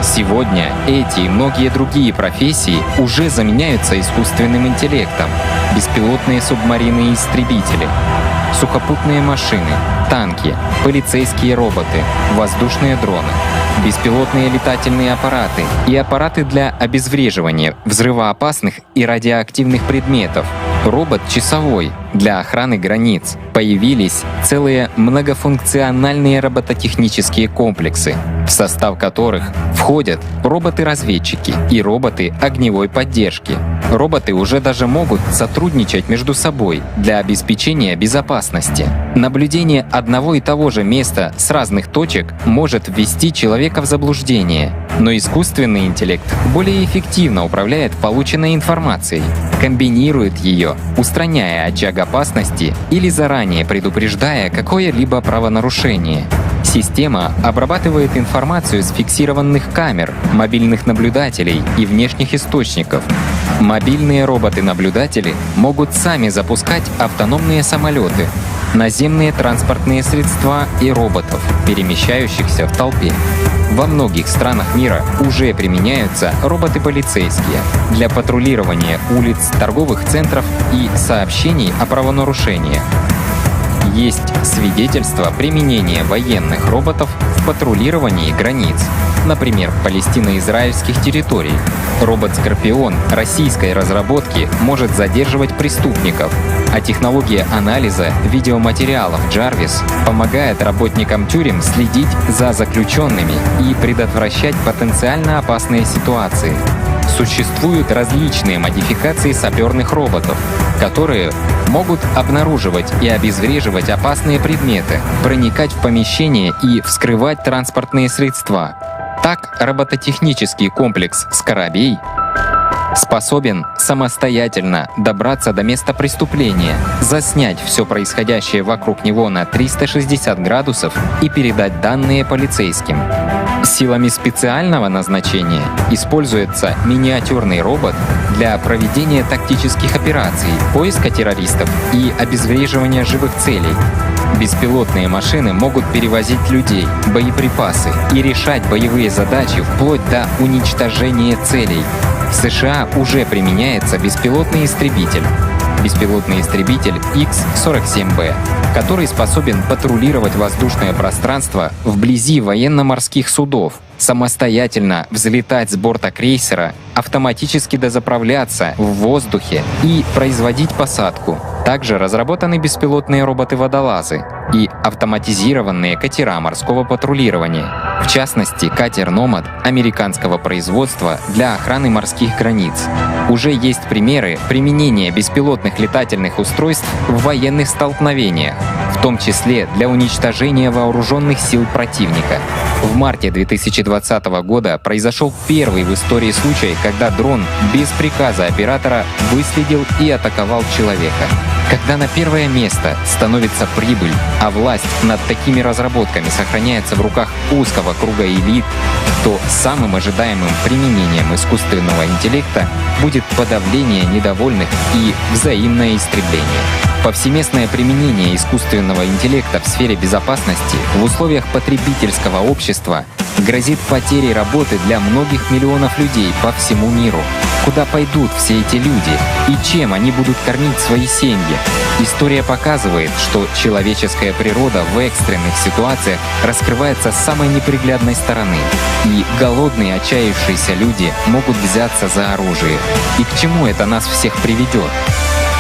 Сегодня эти и многие другие профессии уже заменяются искусственным интеллектом. Беспилотные субмарины и истребители, сухопутные машины, танки, полицейские роботы, воздушные дроны, беспилотные летательные аппараты и аппараты для обезвреживания взрывоопасных и радиоактивных предметов, робот часовой для охраны границ. Появились целые многофункциональные робототехнические комплексы, в состав которых входят роботы-разведчики и роботы огневой поддержки. Роботы уже даже могут сотрудничать между собой для обеспечения безопасности. Наблюдение одного и того же места с разных точек может ввести человека в заблуждение, но искусственный интеллект более эффективно управляет полученной информацией, комбинирует ее, устраняя очаг опасности или заранее предупреждая какое-либо правонарушение. Система обрабатывает информацию с фиксированных камер, мобильных наблюдателей и внешних источников. Мобильные роботы-наблюдатели могут сами запускать автономные самолеты, наземные транспортные средства и роботов, перемещающихся в толпе. Во многих странах мира уже применяются роботы-полицейские для патрулирования улиц, торговых центров и сообщений о правонарушениях. Есть свидетельства применения военных роботов в патрулировании границ, например, палестино-израильских территорий. Робот «Скорпион» российской разработки может задерживать преступников, а технология анализа видеоматериалов Jarvis помогает работникам тюрем следить за заключенными и предотвращать потенциально опасные ситуации. Существуют различные модификации саперных роботов, которые могут обнаруживать и обезвреживать опасные предметы, проникать в помещения и вскрывать транспортные средства. Так, робототехнический комплекс «Скоробей» способен самостоятельно добраться до места преступления, заснять все происходящее вокруг него на 360 градусов и передать данные полицейским. Силами специального назначения используется миниатюрный робот для проведения тактических операций, поиска террористов и обезвреживания живых целей. Беспилотные машины могут перевозить людей, боеприпасы и решать боевые задачи вплоть до уничтожения целей. В США уже применяется беспилотный истребитель. Беспилотный истребитель X-47B, который способен патрулировать воздушное пространство вблизи военно-морских судов, самостоятельно взлетать с борта крейсера, автоматически дозаправляться в воздухе и производить посадку. Также разработаны беспилотные роботы-водолазы и автоматизированные катера морского патрулирования. В частности, катер «Номад» американского производства для охраны морских границ. Уже есть примеры применения беспилотных летательных устройств в военных столкновениях, в том числе для уничтожения вооруженных сил противника. В марте 2020 года произошел первый в истории случай, когда дрон без приказа оператора выследил и атаковал человека. Когда на первое место становится прибыль, а власть над такими разработками сохраняется в руках узкого круга элит, то самым ожидаемым применением искусственного интеллекта будет подавление недовольных и взаимное истребление. Повсеместное применение искусственного интеллекта в сфере безопасности в условиях потребительского общества грозит потерей работы для многих миллионов людей по всему миру. Куда пойдут все эти люди и чем они будут кормить свои семьи? История показывает, что человеческая природа в экстренных ситуациях раскрывается с самой неприглядной стороны, и голодные, отчаявшиеся люди могут взяться за оружие. И к чему это нас всех приведет?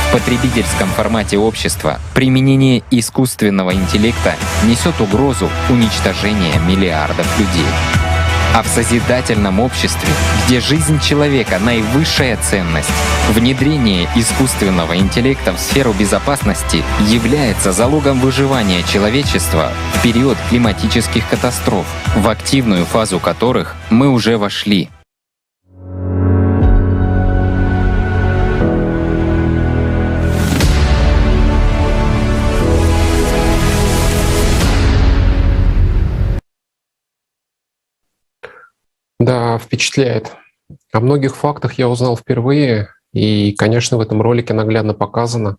В потребительском формате общества применение искусственного интеллекта несет угрозу уничтожения миллиардов людей. А в созидательном обществе, где жизнь человека — наивысшая ценность, внедрение искусственного интеллекта в сферу безопасности является залогом выживания человечества в период климатических катастроф, в активную фазу которых мы уже вошли. Да, впечатляет. О многих фактах я узнал впервые, и, конечно, в этом ролике наглядно показано,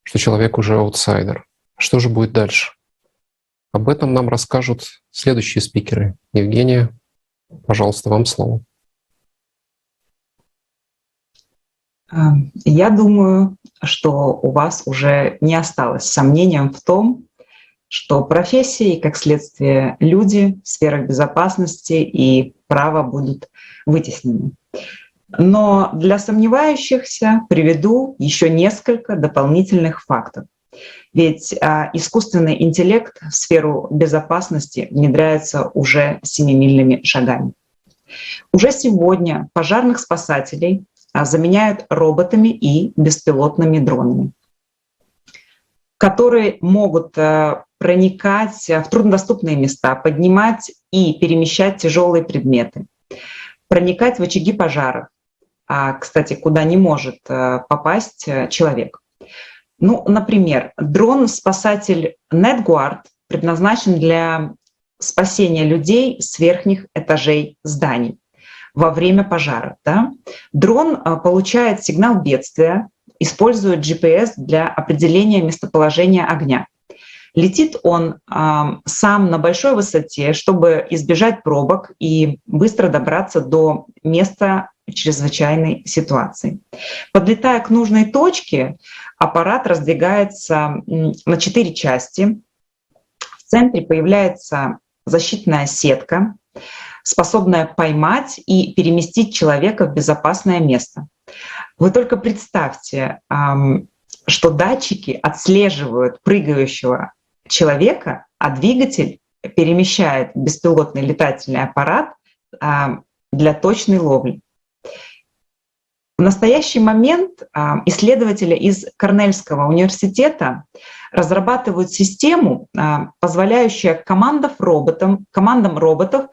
что человек уже аутсайдер. Что же будет дальше? Об этом нам расскажут следующие спикеры. Евгения, пожалуйста, вам слово. Я думаю, что у вас уже не осталось сомнений в том, что профессии и, как следствие, люди в сферах безопасности и права будут вытеснены. Но для сомневающихся приведу еще несколько дополнительных фактов. Ведь искусственный интеллект в сферу безопасности внедряется уже семимильными шагами. Уже сегодня пожарных спасателей заменяют роботами и беспилотными дронами, которые могут проникать в труднодоступные места, поднимать и перемещать тяжелые предметы, проникать в очаги пожаров, кстати, куда не может попасть человек. Ну, например, дрон-спасатель NetGuard предназначен для спасения людей с верхних этажей зданий во время пожара. Да? Дрон получает сигнал бедствия, использует GPS для определения местоположения огня. Летит он сам на большой высоте, чтобы избежать пробок и быстро добраться до места чрезвычайной ситуации. Подлетая к нужной точке, аппарат раздвигается на 4 части. В центре появляется защитная сетка, способная поймать и переместить человека в безопасное место. Вы только представьте, что датчики отслеживают прыгающего человека, а двигатель перемещает беспилотный летательный аппарат для точной ловли. В настоящий момент исследователи из Корнельского университета разрабатывают систему, позволяющую командам роботов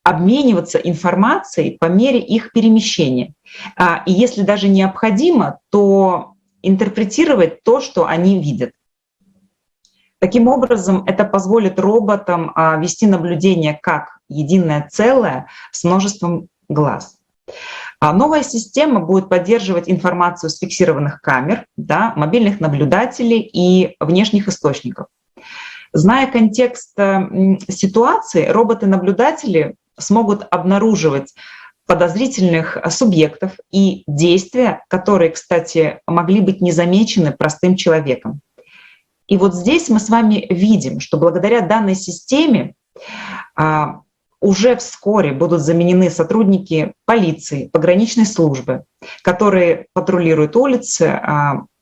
обмениваться информацией по мере их перемещения. И если даже необходимо, то интерпретировать то, что они видят. Таким образом, это позволит роботам вести наблюдение как единое целое с множеством глаз. Новая система будет поддерживать информацию с фиксированных камер, да, мобильных наблюдателей и внешних источников. Зная контекст ситуации, роботы-наблюдатели смогут обнаруживать подозрительных субъектов и действия, которые, кстати, могли быть не замечены простым человеком. И вот здесь мы с вами видим, что благодаря данной системе уже вскоре будут заменены сотрудники полиции, пограничной службы, которые патрулируют улицы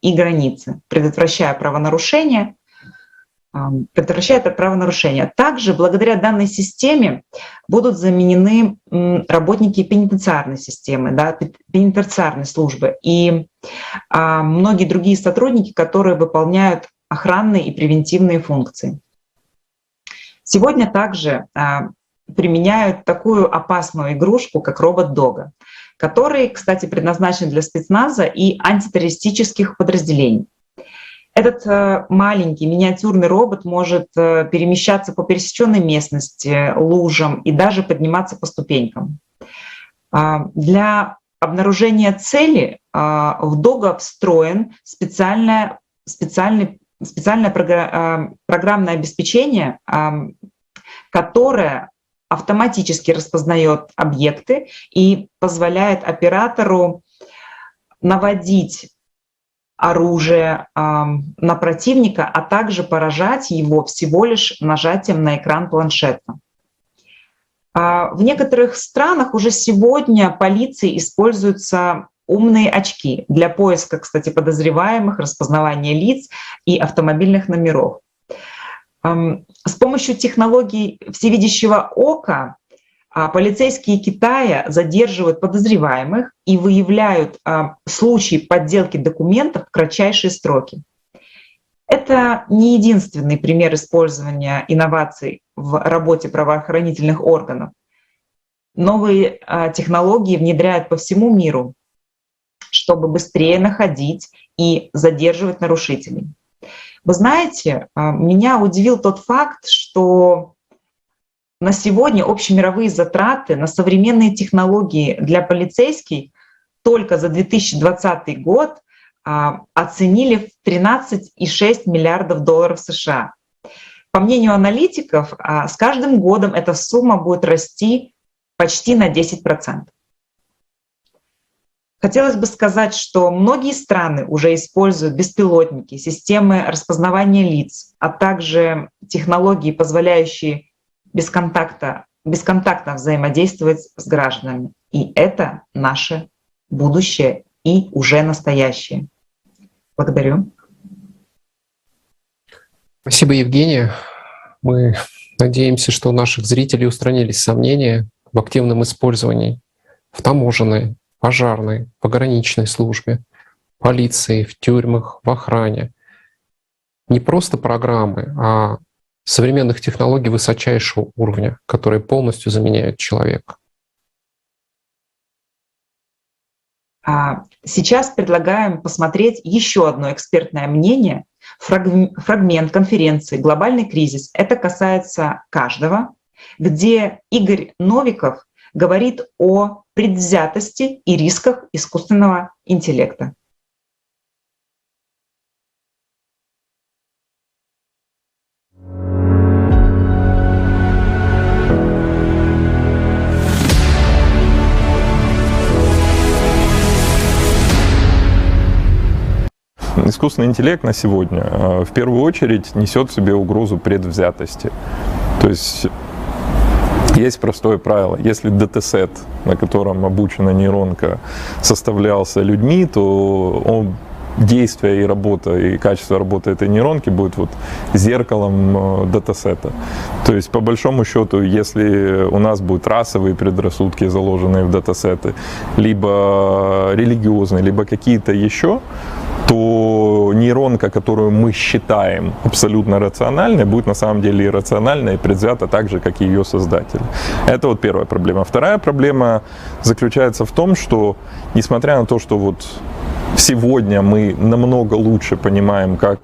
и границы, предотвращая правонарушения. Также благодаря данной системе будут заменены работники пенитенциарной системы, да, пенитенциарной службы и многие другие сотрудники, которые выполняют охранные и превентивные функции. Сегодня также применяют такую опасную игрушку, как робот Дога, который, кстати, предназначен для спецназа и антитеррористических подразделений. Этот маленький миниатюрный робот может перемещаться по пересеченной местности, лужам и даже подниматься по ступенькам. Для обнаружения цели в Дога встроен специальное программное обеспечение, которое автоматически распознает объекты и позволяет оператору наводить оружие на противника, а также поражать его всего лишь нажатием на экран планшета. В некоторых странах уже сегодня полицией используются умные очки для поиска, кстати, подозреваемых, распознавания лиц и автомобильных номеров. С помощью технологий всевидящего ока полицейские Китая задерживают подозреваемых и выявляют случаи подделки документов в кратчайшие сроки. Это не единственный пример использования инноваций в работе правоохранительных органов. Новые технологии внедряют по всему миру, чтобы быстрее находить и задерживать нарушителей. Вы знаете, меня удивил тот факт, что на сегодня общемировые затраты на современные технологии для полицейских только за 2020 год оценили в $13,6 миллиардов США. По мнению аналитиков, с каждым годом эта сумма будет расти почти на 10%. Хотелось бы сказать, что многие страны уже используют беспилотники, системы распознавания лиц, а также технологии, позволяющие бесконтактно взаимодействовать с гражданами. И это наше будущее и уже настоящее. Благодарю. Спасибо, Евгения. Мы надеемся, что у наших зрителей устранились сомнения в активном использовании в таможенной, пожарной, пограничной службе, полиции, в тюрьмах, в охране. Не просто программы, а современных технологий высочайшего уровня, которые полностью заменяют человека. Сейчас предлагаем посмотреть еще одно экспертное мнение, фрагмент конференции «Глобальный кризис». Это касается каждого, где Игорь Новиков говорит о предвзятости и рисках искусственного интеллекта. Искусственный интеллект на сегодня в первую очередь несет в себе угрозу предвзятости. То есть есть простое правило. Если датасет, на котором обучена нейронка, составлялся людьми, то действие и работа, и качество работы этой нейронки будет вот зеркалом датасета. То есть, по большому счету, если у нас будут расовые предрассудки, заложенные в датасеты, либо религиозные, либо какие-то еще, то нейронка, которую мы считаем абсолютно рациональной, будет на самом деле иррациональна и предвзята так же, как и ее создатели. Это вот первая проблема. Вторая проблема заключается в том, что, несмотря на то, что вот сегодня мы намного лучше понимаем, как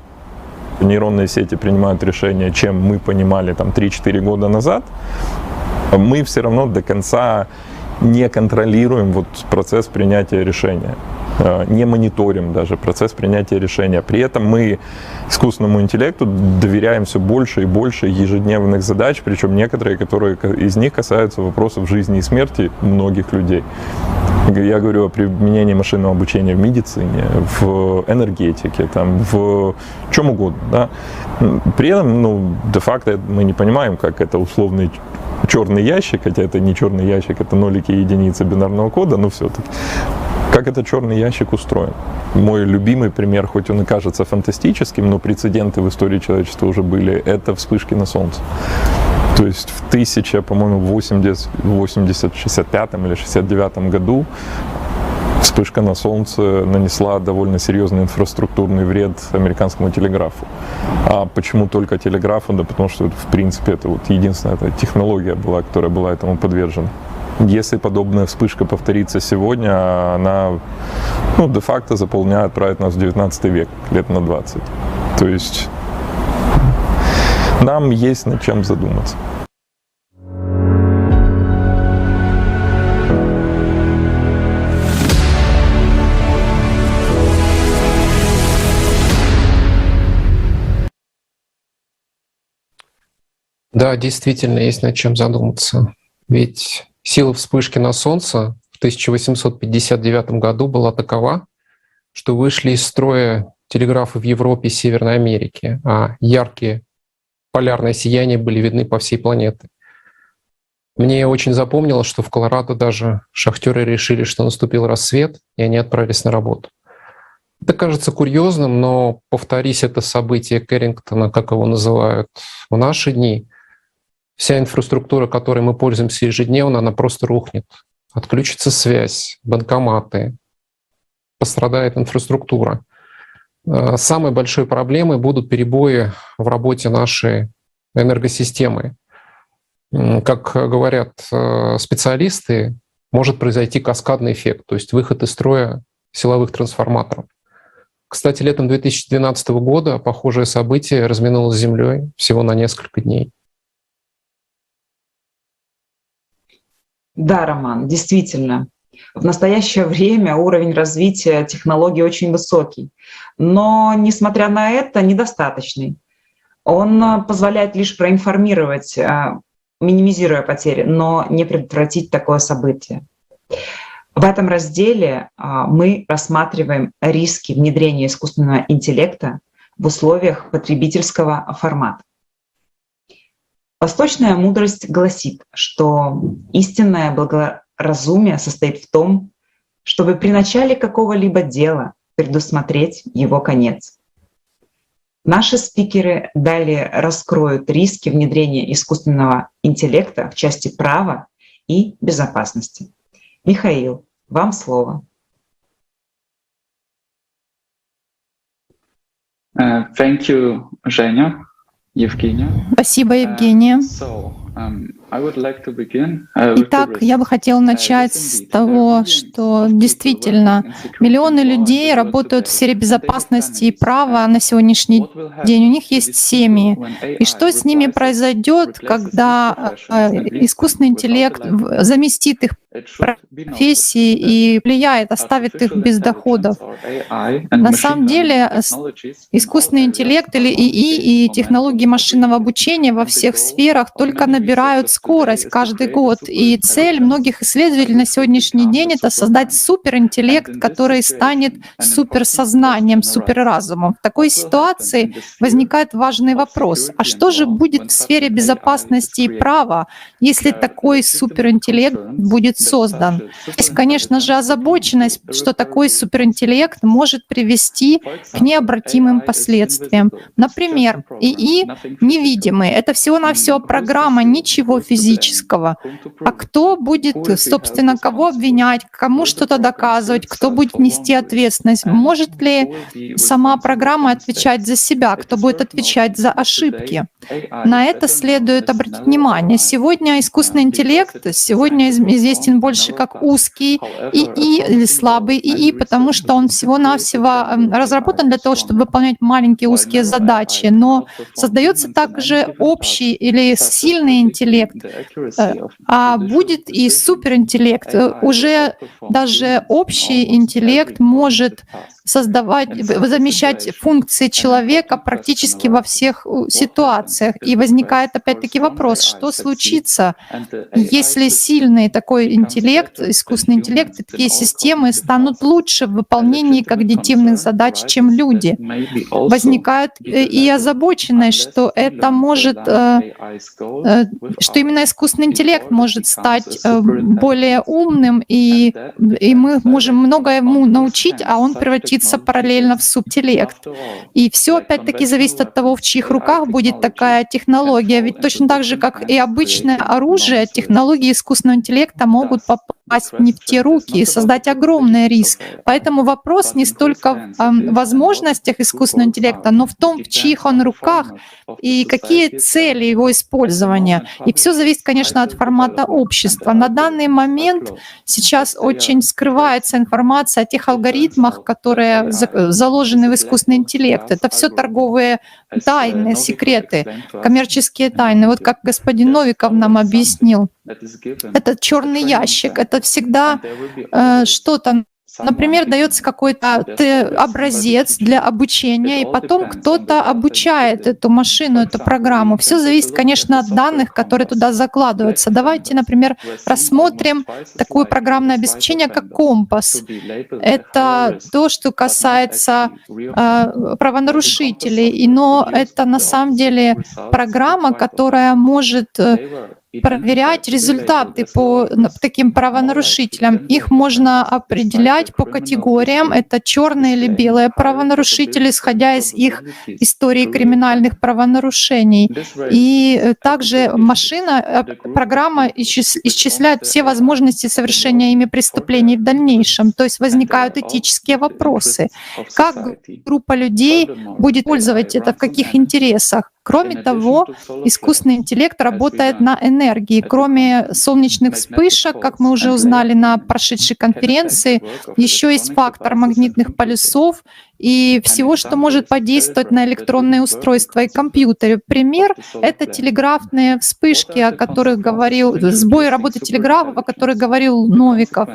нейронные сети принимают решения, чем мы понимали там 3-4 года назад, мы все равно до конца не контролируем вот процесс принятия решения, не мониторим даже процесс принятия решения. При этом мы искусственному интеллекту доверяем все больше и больше ежедневных задач, причем некоторые, которые из них касаются вопросов жизни и смерти многих людей. Я говорю о применении машинного обучения в медицине, в энергетике, там, в чем угодно. Да? При этом, де-факто мы не понимаем, как это условный черный ящик, хотя это не черный ящик, это нолики и единицы бинарного кода, но все-таки. Как этот черный ящик устроен? Мой любимый пример, хоть он и кажется фантастическим, но прецеденты в истории человечества уже были, это вспышки на Солнце. То есть в 65 или 69 году вспышка на Солнце нанесла довольно серьезный инфраструктурный вред американскому телеграфу. А почему только телеграфу? Да потому что, в принципе, это вот единственная технология была, которая была этому подвержена. Если подобная вспышка повторится сегодня, она де-факто за полдня отправит нас в 19 век, лет на 20. То есть нам есть над чем задуматься. Да, действительно, есть над чем задуматься. Ведь сила вспышки на Солнце в 1859 году была такова, что вышли из строя телеграфы в Европе и Северной Америке, а яркие полярные сияния были видны по всей планете. Мне очень запомнилось, что в Колорадо даже шахтеры решили, что наступил рассвет, и они отправились на работу. Это кажется курьезным, но повторись это событие Кэррингтона, как его называют в наши дни, вся инфраструктура, которой мы пользуемся ежедневно, она просто рухнет. Отключится связь, банкоматы, пострадает инфраструктура. Самой большой проблемой будут перебои в работе нашей энергосистемы. Как говорят специалисты, может произойти каскадный эффект, то есть выход из строя силовых трансформаторов. Кстати, летом 2012 года похожее событие разминулось с Землей всего на несколько дней. Да, Роман, действительно. В настоящее время уровень развития технологий очень высокий, но, несмотря на это, недостаточный. Он позволяет лишь проинформировать, минимизируя потери, но не предотвратить такое событие. В этом разделе мы рассматриваем риски внедрения искусственного интеллекта в условиях потребительского формата. Восточная мудрость гласит, что истинное благоразумие состоит в том, чтобы при начале какого-либо дела предусмотреть его конец. Наши спикеры далее раскроют риски внедрения искусственного интеллекта в части права и безопасности. Михаил, вам слово. Thank you, Женя. Евгения. Спасибо, Евгения. Итак, я бы хотела начать с того, что действительно миллионы людей работают в сфере безопасности и права на сегодняшний день. У них есть семьи. И что с ними произойдет, когда искусственный интеллект заместит их профессии и влияет, оставит их без доходов? На самом деле искусственный интеллект или ИИ и технологии машинного обучения во всех сферах только набирают скорость каждый год. И цель многих исследователей на сегодняшний день — это создать суперинтеллект, который станет суперсознанием, суперразумом. В такой ситуации возникает важный вопрос: а что же будет в сфере безопасности и права, если такой суперинтеллект будет создан? Есть, конечно же, озабоченность, что такой суперинтеллект может привести к необратимым последствиям. Например, ИИ невидимый — это всего-навсего программа, ничего физического. А кто будет, собственно, кого обвинять, кому что-то доказывать, кто будет нести ответственность? Может ли сама программа отвечать за себя? Кто будет отвечать за ошибки? На это следует обратить внимание. Сегодня искусственный интеллект известен больше как узкий ИИ или слабый ИИ, потому что он всего-навсего разработан для того, чтобы выполнять маленькие узкие задачи. Но создается также общий или сильный интеллект, а будет и суперинтеллект. Уже даже общий интеллект может замещать функции человека практически во всех ситуациях. И возникает опять-таки вопрос, что случится, если сильный такой интеллект, искусственный интеллект и такие системы станут лучше в выполнении когнитивных задач, чем люди. Возникает и озабоченность, что это может, что именно искусственный интеллект может стать более умным, и мы можем многое ему научить, а он превратится параллельно в суперинтеллект. И все опять-таки зависит от того, в чьих руках будет такая технология. Ведь точно так же, как и обычное оружие, технологии искусственного интеллекта могут попасть попасть не в те руки и создать огромный риск. Поэтому вопрос не столько в возможностях искусственного интеллекта, но в том, в чьих он руках и какие цели его использования. И все зависит, конечно, от формата общества. На данный момент сейчас очень скрывается информация о тех алгоритмах, которые заложены в искусственный интеллект. Это все торговые тайны, секреты, коммерческие тайны. Вот как господин Новиков нам объяснил. Это черный ящик, это всегда что-то. Например, дается какой-то образец для обучения, и потом кто-то обучает эту машину, эту программу. Все зависит, конечно, от данных, которые туда закладываются. Давайте, например, рассмотрим такое программное обеспечение, как Компас. Это то, что касается правонарушителей, но это на самом деле программа, которая может проверять результаты по таким правонарушителям. Их можно определять по категориям. Это черные или белые правонарушители, исходя из их истории криминальных правонарушений. И также программа исчисляет все возможности совершения ими преступлений в дальнейшем. То есть возникают этические вопросы. Как группа людей будет пользоваться это, в каких интересах? Кроме того, искусственный интеллект работает на энергии. Кроме солнечных вспышек, как мы уже узнали на прошедшей конференции, еще есть фактор магнитных полюсов и всего, что может подействовать на электронные устройства и компьютеры. Пример — это телеграфные вспышки, о которых говорил, сбой работы телеграфов, о которых говорил Новиков.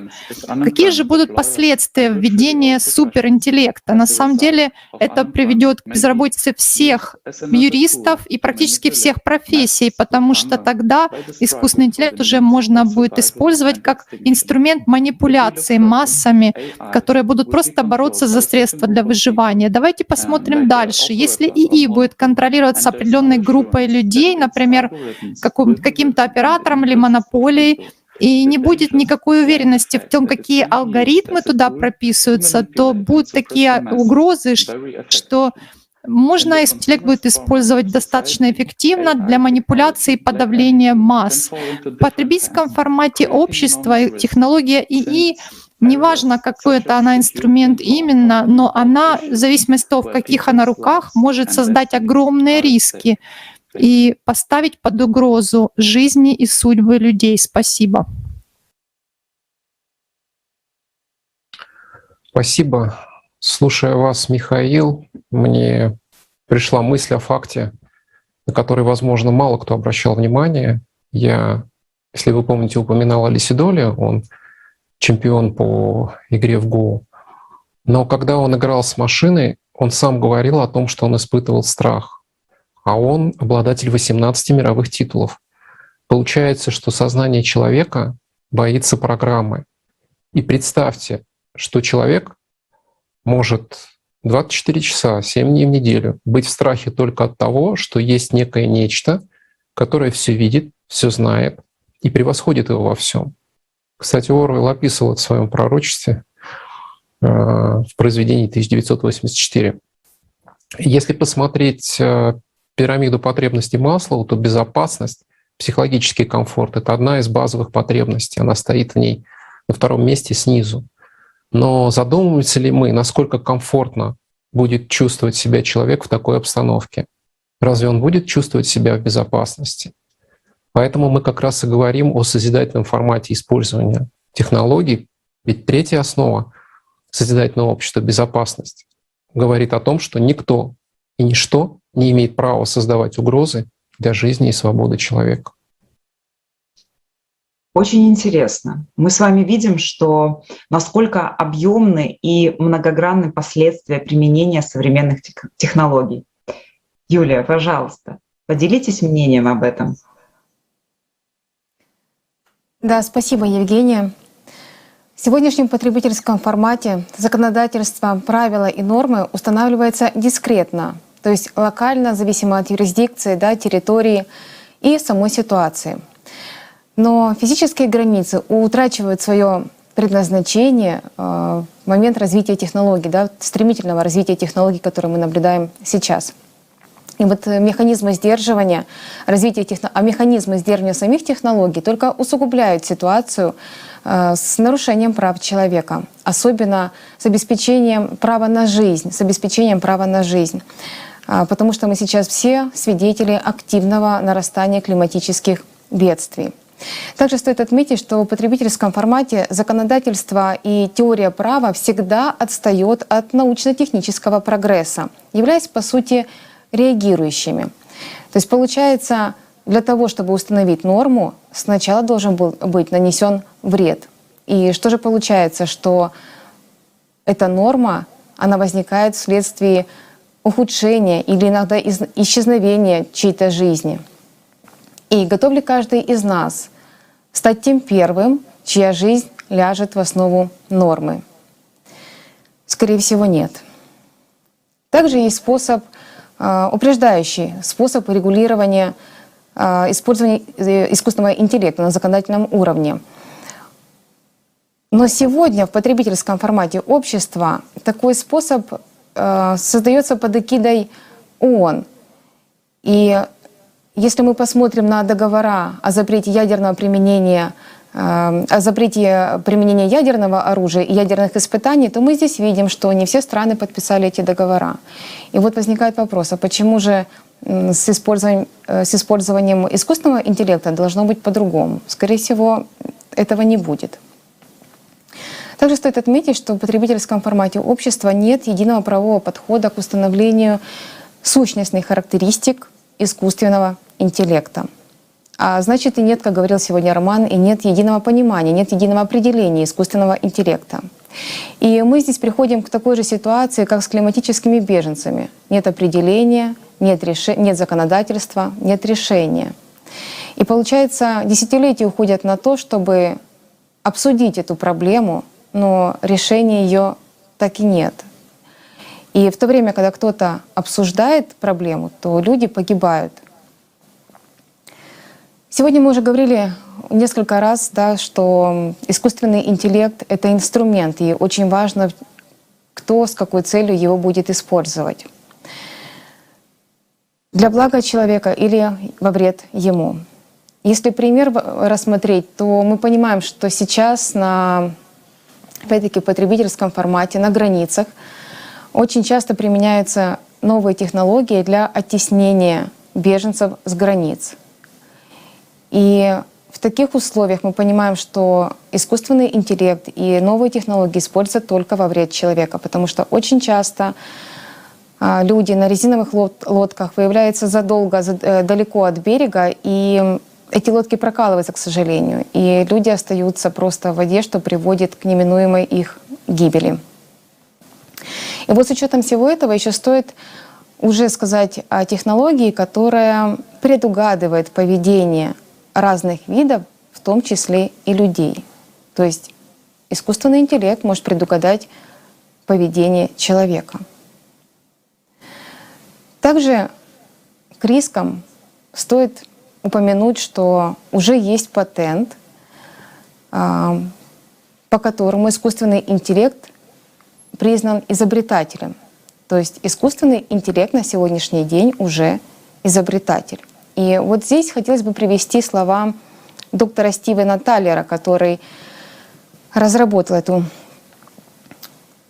Какие же будут последствия введения суперинтеллекта? На самом деле это приведет к безработице всех юристов и практически всех профессий, потому что тогда искусственный интеллект уже можно будет использовать как инструмент манипуляции массами, которые будут просто бороться за средства для выживания. Давайте посмотрим дальше. Если ИИ будет контролироваться определенной группой людей, например, каким-то оператором или монополией, и не будет никакой уверенности в том, какие алгоритмы туда прописываются, то будут такие угрозы, что интеллект будет использовать достаточно эффективно для манипуляции и подавления масс. В потребительском формате общества технология ИИ, неважно, какой это она инструмент именно, но она, в зависимости от того, в каких она руках, может создать огромные риски и поставить под угрозу жизни и судьбы людей. Спасибо. Спасибо. Слушая вас, Михаил, мне пришла мысль о факте, на который, возможно, мало кто обращал внимание. Я, если вы помните, упоминал о Лисидоле, он чемпион по игре в Go. Но когда он играл с машиной, он сам говорил о том, что он испытывал страх. А он обладатель 18 мировых титулов. Получается, что сознание человека боится программы. И представьте, что человек может 24 часа, 7 дней в неделю быть в страхе только от того, что есть некое нечто, которое все видит, все знает и превосходит его во всем. Кстати, Оруэлл описывал это в своем пророчестве в произведении 1984. Если посмотреть пирамиду потребностей Маслоу, то безопасность, психологический комфорт — это одна из базовых потребностей. Она стоит в ней на втором месте снизу. Но задумываемся ли мы, насколько комфортно будет чувствовать себя человек в такой обстановке? Разве он будет чувствовать себя в безопасности? Поэтому мы как раз и говорим о созидательном формате использования технологий. Ведь третья основа созидательного общества — безопасность — говорит о том, что никто и ничто не имеет права создавать угрозы для жизни и свободы человека. Очень интересно. Мы с вами видим, что насколько объемны и многогранны последствия применения современных технологий. Юлия, пожалуйста, поделитесь мнением об этом. Да, спасибо, Евгения. В сегодняшнем потребительском формате законодательство, правила и нормы устанавливаются дискретно, то есть локально, зависимо от юрисдикции, территории и самой ситуации. Но физические границы утрачивают свое предназначение в момент развития технологий, стремительного развития технологий, которые мы наблюдаем сейчас. И вот механизмы сдерживания, механизмы сдерживания самих технологий только усугубляют ситуацию с нарушением прав человека, особенно с обеспечением права на жизнь, потому что мы сейчас все свидетели активного нарастания климатических бедствий. Также стоит отметить, что в потребительском формате законодательство и теория права всегда отстает от научно-технического прогресса, являясь, по сути, реагирующими. То есть получается, для того, чтобы установить норму, сначала должен был быть нанесен вред. И что же получается, что эта норма, она возникает вследствие ухудшения или иногда исчезновения чьей-то жизни. И готов ли каждый из нас стать тем первым, чья жизнь ляжет в основу нормы? Скорее всего, нет. Также есть способ, упреждающий способ регулирования использования искусственного интеллекта на законодательном уровне. Но сегодня в потребительском формате общества такой способ создается под эгидой ООН. И если мы посмотрим на договора о запрете ядерного применения, о запрете применения ядерного оружия и ядерных испытаний, то мы здесь видим, что не все страны подписали эти договора. И вот возникает вопрос, а почему же с использованием искусственного интеллекта должно быть по-другому? Скорее всего, этого не будет. Также стоит отметить, что в потребительском формате общества нет единого правового подхода к установлению сущностных характеристик искусственного интеллекта. А значит, и нет, как говорил сегодня Роман, и нет единого понимания, нет единого определения искусственного интеллекта. И мы здесь приходим к такой же ситуации, как с климатическими беженцами. Нет определения, нет законодательства, нет решения. И получается, десятилетия уходят на то, чтобы обсудить эту проблему, но решения ее так и нет. И в то время, когда кто-то обсуждает проблему, то люди погибают. Сегодня мы уже говорили несколько раз, да, что искусственный интеллект — это инструмент, и очень важно, кто с какой целью его будет использовать. Для блага человека или во вред ему. Если пример рассмотреть, то мы понимаем, что сейчас опять-таки в потребительском формате, на границах, очень часто применяются новые технологии для оттеснения беженцев с границ. И в таких условиях мы понимаем, что искусственный интеллект и новые технологии используются только во вред человека, потому что очень часто люди на резиновых лодках выявляются далеко от берега, и эти лодки прокалываются, к сожалению, и люди остаются просто в воде, что приводит к неминуемой их гибели. И вот с учетом всего этого еще стоит уже сказать о технологии, которая предугадывает поведение разных видов, в том числе и людей. То есть искусственный интеллект может предугадать поведение человека. Также к рискам стоит упомянуть, что уже есть патент, по которому искусственный интеллект признан изобретателем. То есть искусственный интеллект на сегодняшний день уже изобретатель. И вот здесь хотелось бы привести слова доктора Стивена Таллера, который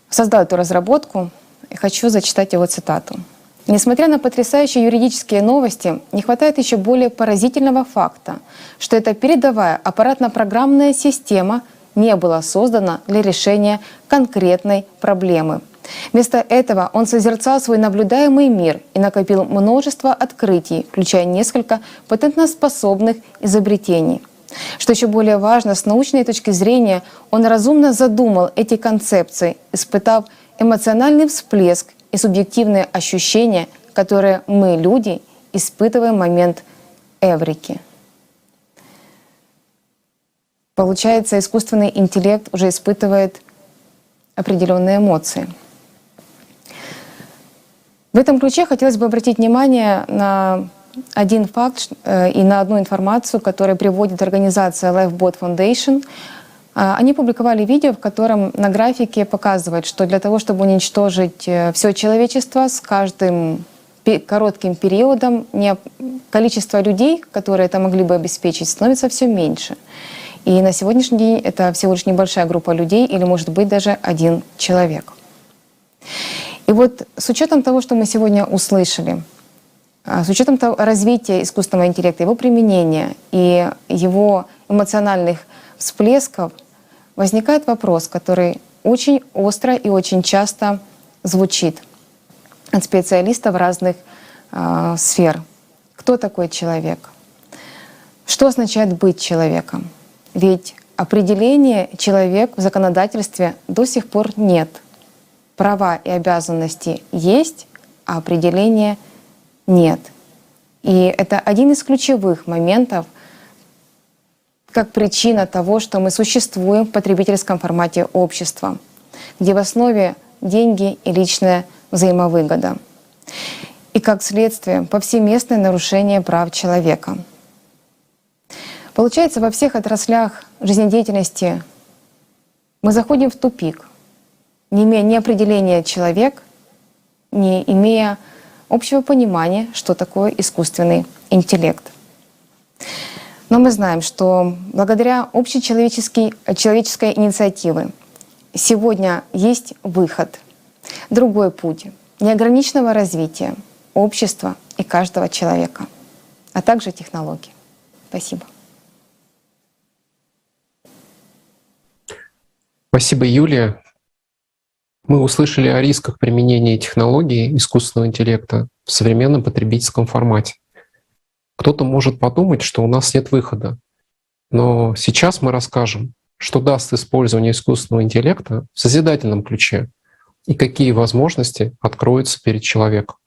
создал эту разработку. И хочу зачитать его цитату. «Несмотря на потрясающие юридические новости, не хватает еще более поразительного факта, что эта передовая аппаратно-программная система не была создана для решения конкретной проблемы. Вместо этого он созерцал свой наблюдаемый мир и накопил множество открытий, включая несколько патентоспособных изобретений. Что еще более важно, с научной точки зрения он разумно задумал эти концепции, испытав эмоциональный всплеск и субъективные ощущения, которые мы, люди, испытываем в момент эврики». Получается, искусственный интеллект уже испытывает определенные эмоции. В этом ключе хотелось бы обратить внимание на один факт и на одну информацию, которую приводит организация LifeBot Foundation. Они публиковали видео, в котором на графике показывают, что для того, чтобы уничтожить все человечество, с каждым коротким периодом количество людей, которые это могли бы обеспечить, становится все меньше. И на сегодняшний день это всего лишь небольшая группа людей или, может быть, даже один человек. И вот с учетом того, что мы сегодня услышали, с учетом развития искусственного интеллекта, его применения и его эмоциональных всплесков, возникает вопрос, который очень остро и очень часто звучит от специалистов разных сфер. Кто такой человек? Что означает быть человеком? Ведь определения «человек» в законодательстве до сих пор нет. Права и обязанности есть, а определения нет. И это один из ключевых моментов, как причина того, что мы существуем в потребительском формате общества, где в основе деньги и личная взаимовыгода. И как следствие повсеместное нарушение прав человека. Получается, во всех отраслях жизнедеятельности мы заходим в тупик, не имея ни определения «человек», не имея общего понимания, что такое искусственный интеллект. Но мы знаем, что благодаря общечеловеческой инициативе сегодня есть выход, другой путь неограниченного развития общества и каждого человека, а также технологий. Спасибо. Спасибо, Юлия. Мы услышали о рисках применения технологий искусственного интеллекта в современном потребительском формате. Кто-то может подумать, что у нас нет выхода. Но сейчас мы расскажем, что даст использование искусственного интеллекта в созидательном ключе и какие возможности откроются перед человеком.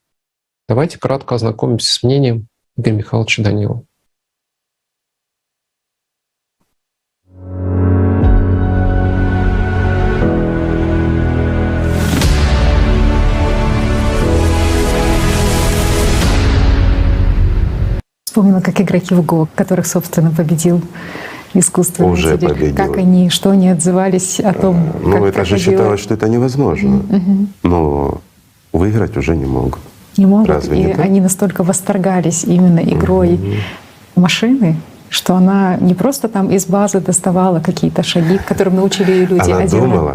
Давайте кратко ознакомимся с мнением Игоря Михайловича Данилова. Вспомнила, как игроки в Го, которых, собственно, победил искусственный интеллект. Победил. Как они, что они отзывались о том, ну, как это же считалось, что это невозможно. Но выиграть уже не могут. Не могут. Разве и не так? они настолько восторгались именно игрой машины, что она не просто там из базы доставала какие-то шаги, которым научили люди.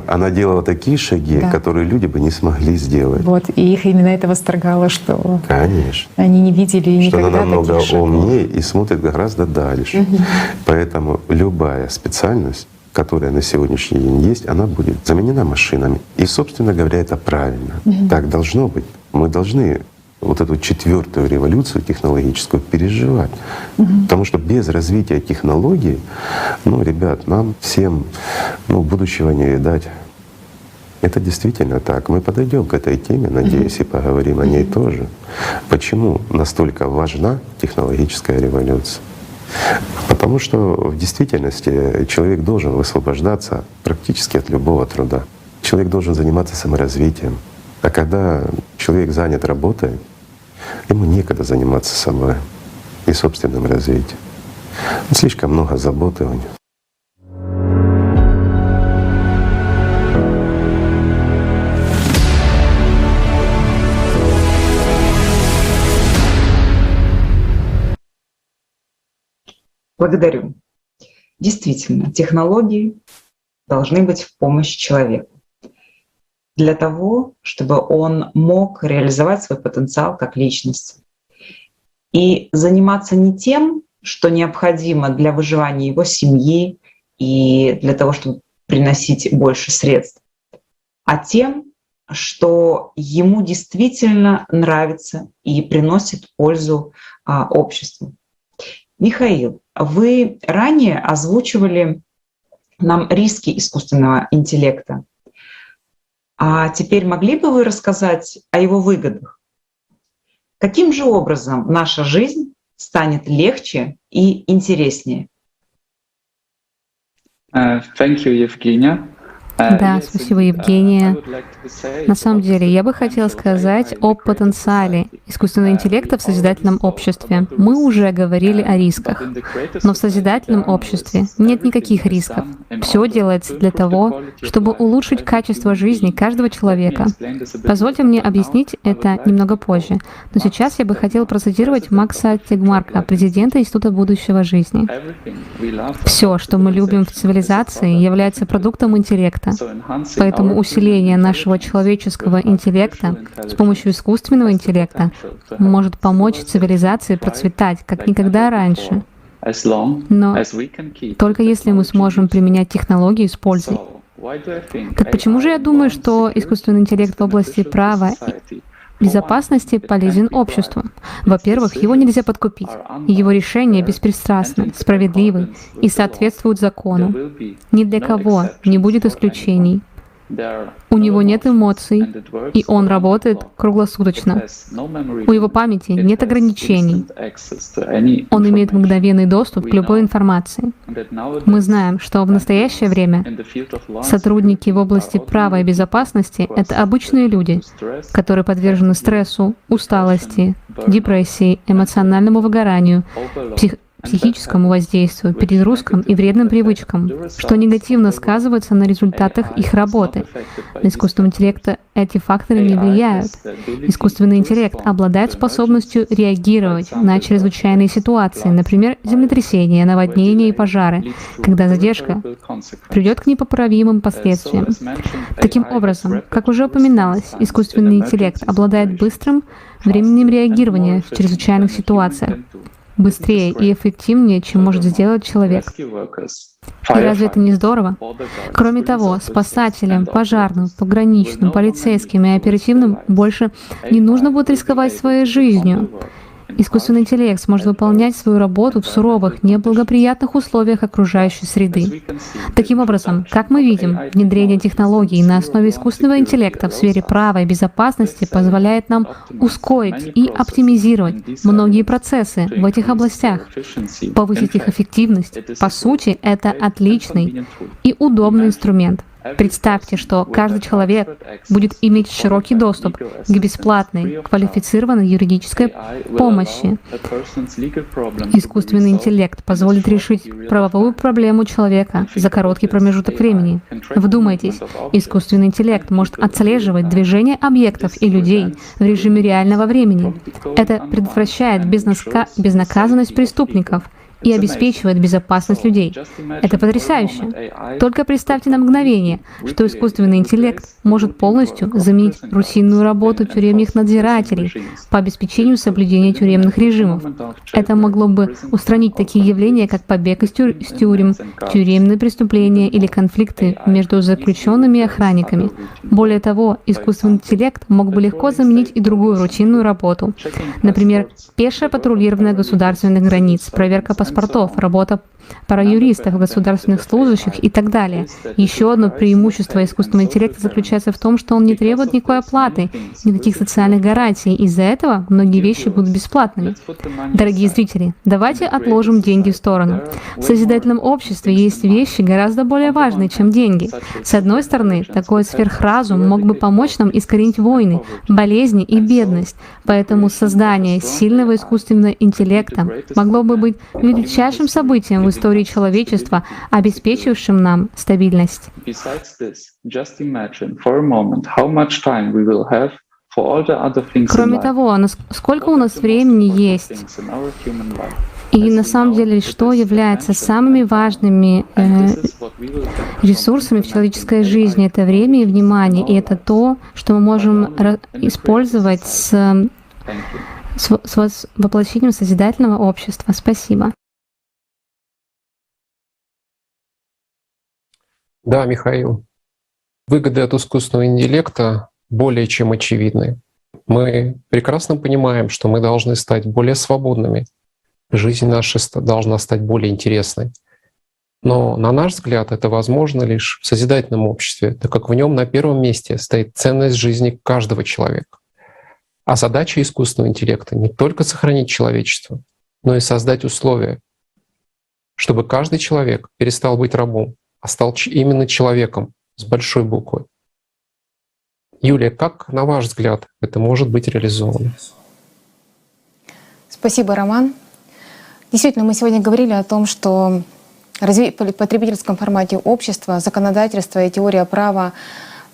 Она делала такие шаги, да, которые люди бы не смогли сделать. Вот, и их именно это восторгало, что Конечно. они не видели никогда что она намного таких шагов. умнее и смотрит гораздо дальше. Поэтому любая специальность, которая на сегодняшний день есть, она будет заменена машинами. И, собственно говоря, это правильно. Так должно быть. Мы должны вот эту четвертую революцию технологическую переживать. Потому что без развития технологий, ребят, нам всем будущего не видать. Это действительно так. Мы подойдем к этой теме, надеюсь, и поговорим о ней тоже. Почему настолько важна технологическая революция? Потому что в действительности человек должен высвобождаться практически от любого труда. Человек должен заниматься саморазвитием. А когда человек занят работой, ему некогда заниматься собой и собственным развитием. Слишком много заботы у него. Благодарю. Действительно, технологии должны быть в помощь человеку для того, чтобы он мог реализовать свой потенциал как личность и заниматься не тем, что необходимо для выживания его семьи и для того, чтобы приносить больше средств, а тем, что ему действительно нравится и приносит пользу обществу. Михаил, вы ранее озвучивали нам риски искусственного интеллекта. А теперь могли бы вы рассказать о его выгодах? Каким же образом наша жизнь станет легче и интереснее? Thank you, Евгения. Да, спасибо, Евгения. На самом деле, я бы хотела сказать о потенциале искусственного интеллекта в созидательном обществе. Мы уже говорили о рисках, но в созидательном обществе нет никаких рисков. Все делается для того, чтобы улучшить качество жизни каждого человека. Позвольте мне объяснить это немного позже, но сейчас я бы хотела процитировать Макса Тегмарка, президента Института будущего жизни. Все, что мы любим в цивилизации, является продуктом интеллекта. Поэтому усиление нашего человеческого интеллекта с помощью искусственного интеллекта может помочь цивилизации процветать как никогда раньше. Но только если мы сможем применять технологии с пользой. Так почему же я думаю, что искусственный интеллект в области права и безопасности полезен обществу? Во-первых, его нельзя подкупить. Его решения беспристрастны, справедливы и соответствуют закону. Ни для кого не будет исключений. У него нет эмоций, и он работает круглосуточно. У его памяти нет ограничений. Он имеет мгновенный доступ к любой информации. Мы знаем, что в настоящее время сотрудники в области права и безопасности — это обычные люди, которые подвержены стрессу, усталости, депрессии, эмоциональному выгоранию, психическому воздействию, перегрузкам и вредным привычкам, что негативно сказывается на результатах их работы. На искусственный интеллект эти факторы не влияют. Искусственный интеллект обладает способностью реагировать на чрезвычайные ситуации, например, землетрясения, наводнения и пожары, когда задержка приведет к непоправимым последствиям. Таким образом, как уже упоминалось, искусственный интеллект обладает быстрым временем реагирования в чрезвычайных ситуациях, быстрее и эффективнее, чем может сделать человек. И разве это не здорово? Кроме того, спасателям, пожарным, пограничным, полицейским и оперативным больше не нужно будет рисковать своей жизнью. Искусственный интеллект сможет выполнять свою работу в суровых, неблагоприятных условиях окружающей среды. Таким образом, как мы видим, внедрение технологий на основе искусственного интеллекта в сфере права и безопасности позволяет нам ускорить и оптимизировать многие процессы в этих областях, повысить их эффективность. По сути, это отличный и удобный инструмент. Представьте, что каждый человек будет иметь широкий доступ к бесплатной, квалифицированной юридической помощи. Искусственный интеллект позволит решить правовую проблему человека за короткий промежуток времени. Вдумайтесь, искусственный интеллект может отслеживать движение объектов и людей в режиме реального времени. Это предотвращает безнаказанность преступников и обеспечивает безопасность людей. Это потрясающе. Только представьте на мгновение, что искусственный интеллект может полностью заменить рутинную работу тюремных надзирателей по обеспечению соблюдения тюремных режимов. Это могло бы устранить такие явления, как побег из тюрем, тюремные преступления или конфликты между заключенными и охранниками. Более того, искусственный интеллект мог бы легко заменить и другую рутинную работу. Например, пешее патрулирование государственных границ, проверка паспортов, работа параюристов, государственных служащих и так далее. Еще одно преимущество искусственного интеллекта заключается в том, что он не требует никакой оплаты, никаких социальных гарантий. Из-за этого многие вещи будут бесплатными. Дорогие зрители, давайте отложим деньги в сторону. В созидательном обществе есть вещи гораздо более важные, чем деньги. С одной стороны, такой сверхразум мог бы помочь нам искоренить войны, болезни и бедность. Поэтому создание сильного искусственного интеллекта могло бы быть величайшим событием в истории человечества, обеспечившим нам стабильность. Кроме того, сколько у нас времени есть? И на самом деле, что является самыми важными ресурсами в человеческой жизни? Это время и внимание, и это то, что мы можем использовать с воплощением созидательного общества. Спасибо. Да, Михаил. Выгоды от искусственного интеллекта более чем очевидны. Мы прекрасно понимаем, что мы должны стать более свободными. Жизнь наша должна стать более интересной. Но, на наш взгляд, это возможно лишь в созидательном обществе, так как в нем на первом месте стоит ценность жизни каждого человека. А задача искусственного интеллекта не только сохранить человечество, но и создать условия, чтобы каждый человек перестал быть рабом, а стал именно человеком, с большой буквы. Юлия, как, на ваш взгляд, это может быть реализовано? Спасибо, Роман. Действительно, мы сегодня говорили о том, что в потребительском формате общества, законодательство и теория права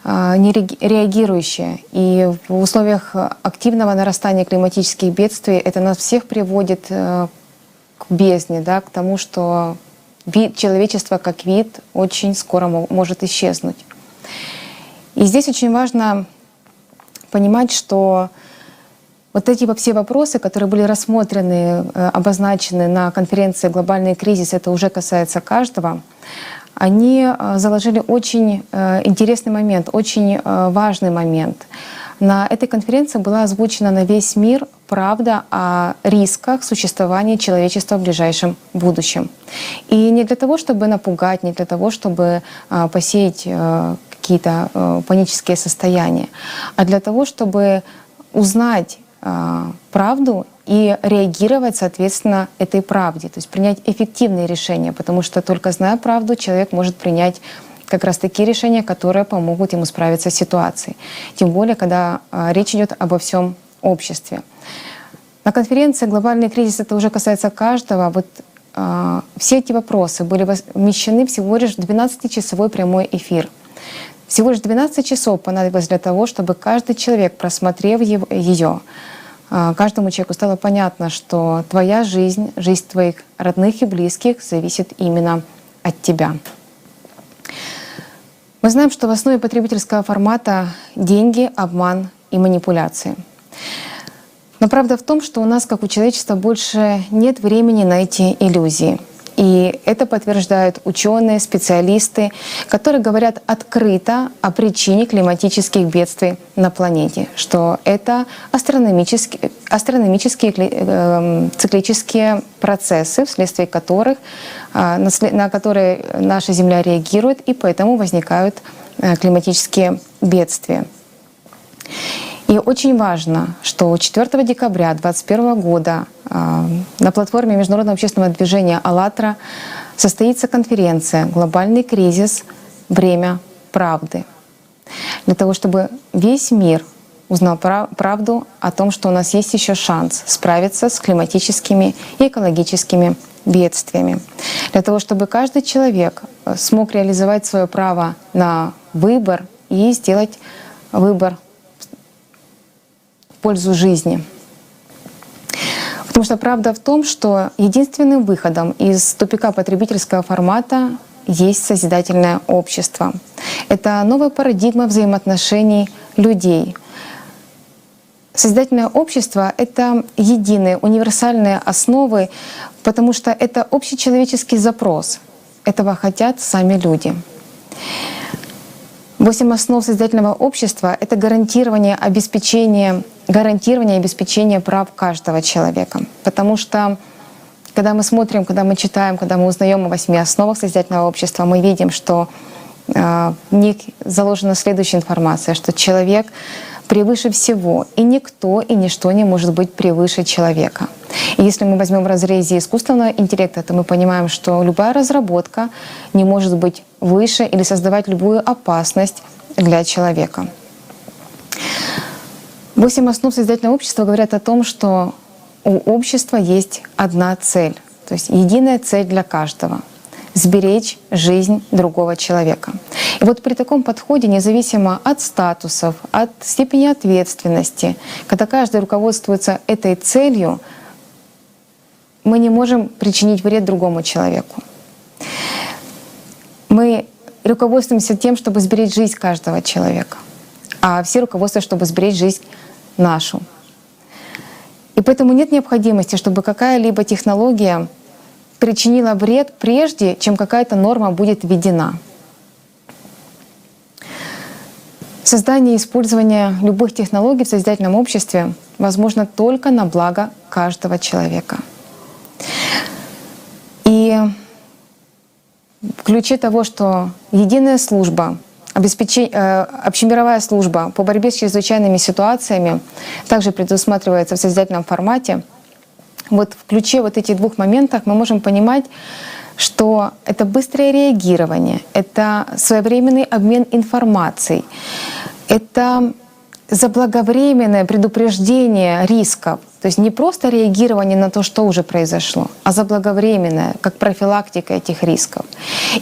не реагирующие. И в условиях активного нарастания климатических бедствий это нас всех приводит к бездне, да, к тому, что человечество как вид очень скоро может исчезнуть. И здесь очень важно понимать, что вот эти все вопросы, которые были рассмотрены, обозначены на конференции «Глобальный кризис», это уже касается каждого, они заложили очень интересный момент, очень важный момент. На этой конференции была озвучена на весь мир правда о рисках существования человечества в ближайшем будущем. И не для того, чтобы напугать, не для того, чтобы посеять какие-то панические состояния, а для того, чтобы узнать правду и реагировать, соответственно, этой правде, то есть принять эффективные решения, потому что только зная правду, человек может принять как раз такие решения, которые помогут ему справиться с ситуацией. Тем более, когда речь идет обо всем обществе. На конференции «Глобальный кризис» это уже касается каждого. Вот все эти вопросы были вмещены всего лишь в 12-часовой прямой эфир. Всего лишь 12 часов понадобилось для того, чтобы каждый человек, просмотрев ее, каждому человеку стало понятно, что твоя жизнь, жизнь твоих родных и близких зависит именно от тебя. Мы знаем, что в основе потребительского формата деньги, обман и манипуляции. Но правда в том, что у нас, как у человечества, больше нет времени на эти иллюзии. И это подтверждают ученые, специалисты, которые говорят открыто о причине климатических бедствий на планете, что это астрономические циклические процессы, вследствие которых, на которые наша Земля реагирует, и поэтому возникают климатические бедствия. И очень важно, что 4 декабря 2021 года на платформе Международного общественного движения «АЛЛАТРА» состоится конференция «Глобальный кризис. Время правды». Для того, чтобы весь мир узнал правду о том, что у нас есть еще шанс справиться с климатическими и экологическими бедствиями. Для того, чтобы каждый человек смог реализовать свое право на выбор и сделать выбор в пользу жизни. Потому что правда в том, что единственным выходом из тупика потребительского формата есть созидательное общество. Это новая парадигма взаимоотношений людей. Созидательное общество — это единые, универсальные основы, потому что это общечеловеческий запрос. Этого хотят сами люди. 8 основ созидательного общества — это гарантирование и обеспечение прав каждого человека. Потому что когда мы смотрим, когда мы читаем, когда мы узнаем о 8 основах созидательного общества, мы видим, что в них заложена следующая информация, что человек превыше всего, и никто и ничто не может быть превыше человека. И если мы возьмем в разрезе искусственного интеллекта, то мы понимаем, что любая разработка не может быть выше или создавать любую опасность для человека. 8 основ созидательного общества говорят о том, что у общества есть одна цель, то есть единая цель для каждого — сберечь жизнь другого человека. И вот при таком подходе, независимо от статусов, от степени ответственности, когда каждый руководствуется этой целью, мы не можем причинить вред другому человеку. Мы руководствуемся тем, чтобы сберечь жизнь каждого человека, а все руководствуются, чтобы сберечь жизнь нашу. И поэтому нет необходимости, чтобы какая-либо технология причинила вред прежде, чем какая-то норма будет введена. Создание и использование любых технологий в созидательном обществе возможно только на благо каждого человека. И в ключе того, что единая служба, общемировая служба по борьбе с чрезвычайными ситуациями также предусматривается в созидательном формате, вот в ключе вот этих двух моментов мы можем понимать, что это быстрое реагирование, это своевременный обмен информацией, это заблаговременное предупреждение рисков. То есть не просто реагирование на то, что уже произошло, а заблаговременное, как профилактика этих рисков.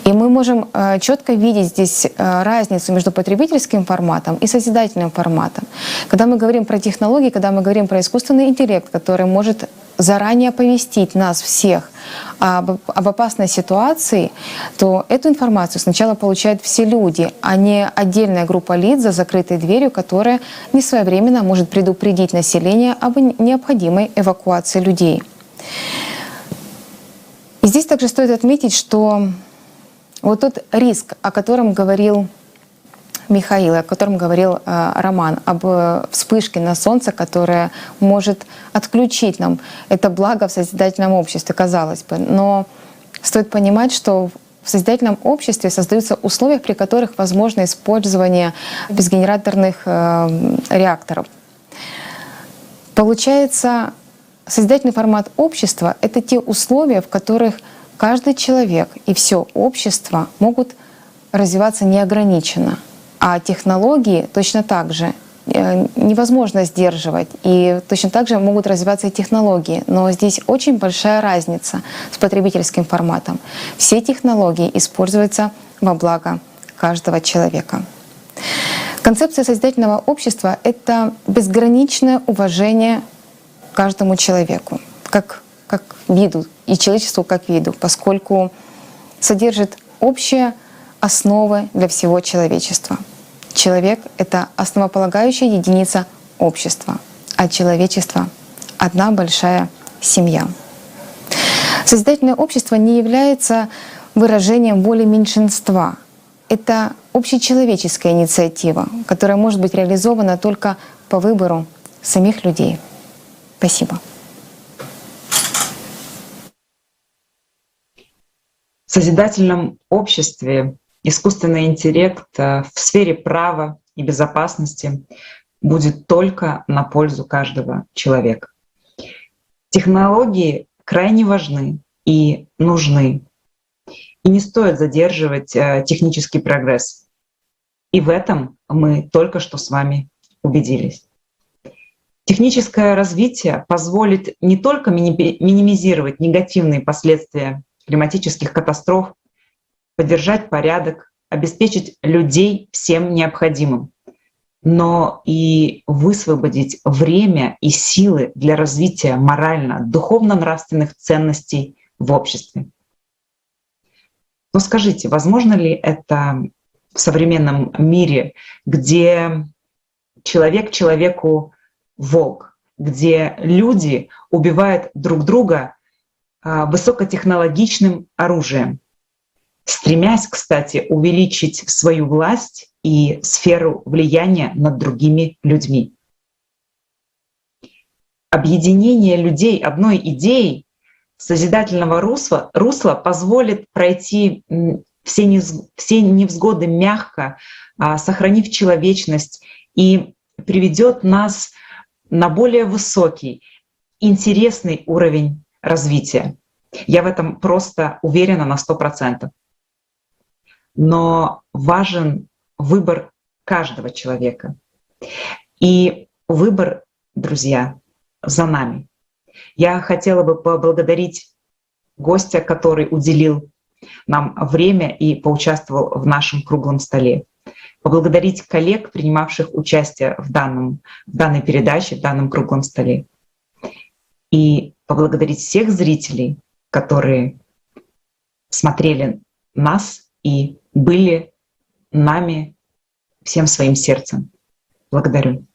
И мы можем четко видеть здесь разницу между потребительским форматом и созидательным форматом. Когда мы говорим про технологии, когда мы говорим про искусственный интеллект, который может заранее оповестить нас всех об опасной ситуации, то эту информацию сначала получают все люди, а не отдельная группа лиц за закрытой дверью, которая несвоевременно может предупредить население об необходимой эвакуации людей. И здесь также стоит отметить, что вот тот риск, о котором говорил Михаил, о котором говорил Роман, об вспышке на Солнце, которая может отключить нам это благо в созидательном обществе, казалось бы. Но стоит понимать, что в созидательном обществе создаются условия, при которых возможно использование безгенераторных реакторов. Получается, созидательный формат общества — это те условия, в которых каждый человек и все общество могут развиваться неограниченно. А технологии точно так же невозможно сдерживать, и точно так же могут развиваться и технологии. Но здесь очень большая разница с потребительским форматом. Все технологии используются во благо каждого человека. Концепция созидательного общества — это безграничное уважение к каждому человеку, как виду, и человечеству как виду, поскольку содержит общие основы для всего человечества. Человек — это основополагающая единица общества, а человечество — одна большая семья. Созидательное общество не является выражением воли меньшинства. Это общечеловеческая инициатива, которая может быть реализована только по выбору самих людей. Спасибо. В созидательном обществе искусственный интеллект в сфере права и безопасности будет только на пользу каждого человека. Технологии крайне важны и нужны. И не стоит задерживать технический прогресс. И в этом мы только что с вами убедились. Техническое развитие позволит не только минимизировать негативные последствия климатических катастроф, поддержать порядок, обеспечить людей всем необходимым, но и высвободить время и силы для развития морально-духовно-нравственных ценностей в обществе. Но скажите, возможно ли это в современном мире, где человек человеку волк, где люди убивают друг друга высокотехнологичным оружием, стремясь, кстати, увеличить свою власть и сферу влияния над другими людьми? Объединение людей одной идеей созидательного русла позволит пройти все невзгоды мягко, сохранив человечность, и приведет нас на более высокий, интересный уровень развития. Я в этом просто уверена на 100%. Но важен выбор каждого человека. И выбор, друзья, за нами. Я хотела бы поблагодарить гостя, который уделил нам время и поучаствовал в нашем круглом столе. Поблагодарить коллег, принимавших участие в данной передаче, в данном круглом столе. И поблагодарить всех зрителей, которые смотрели нас и были нами всем своим сердцем. Благодарю.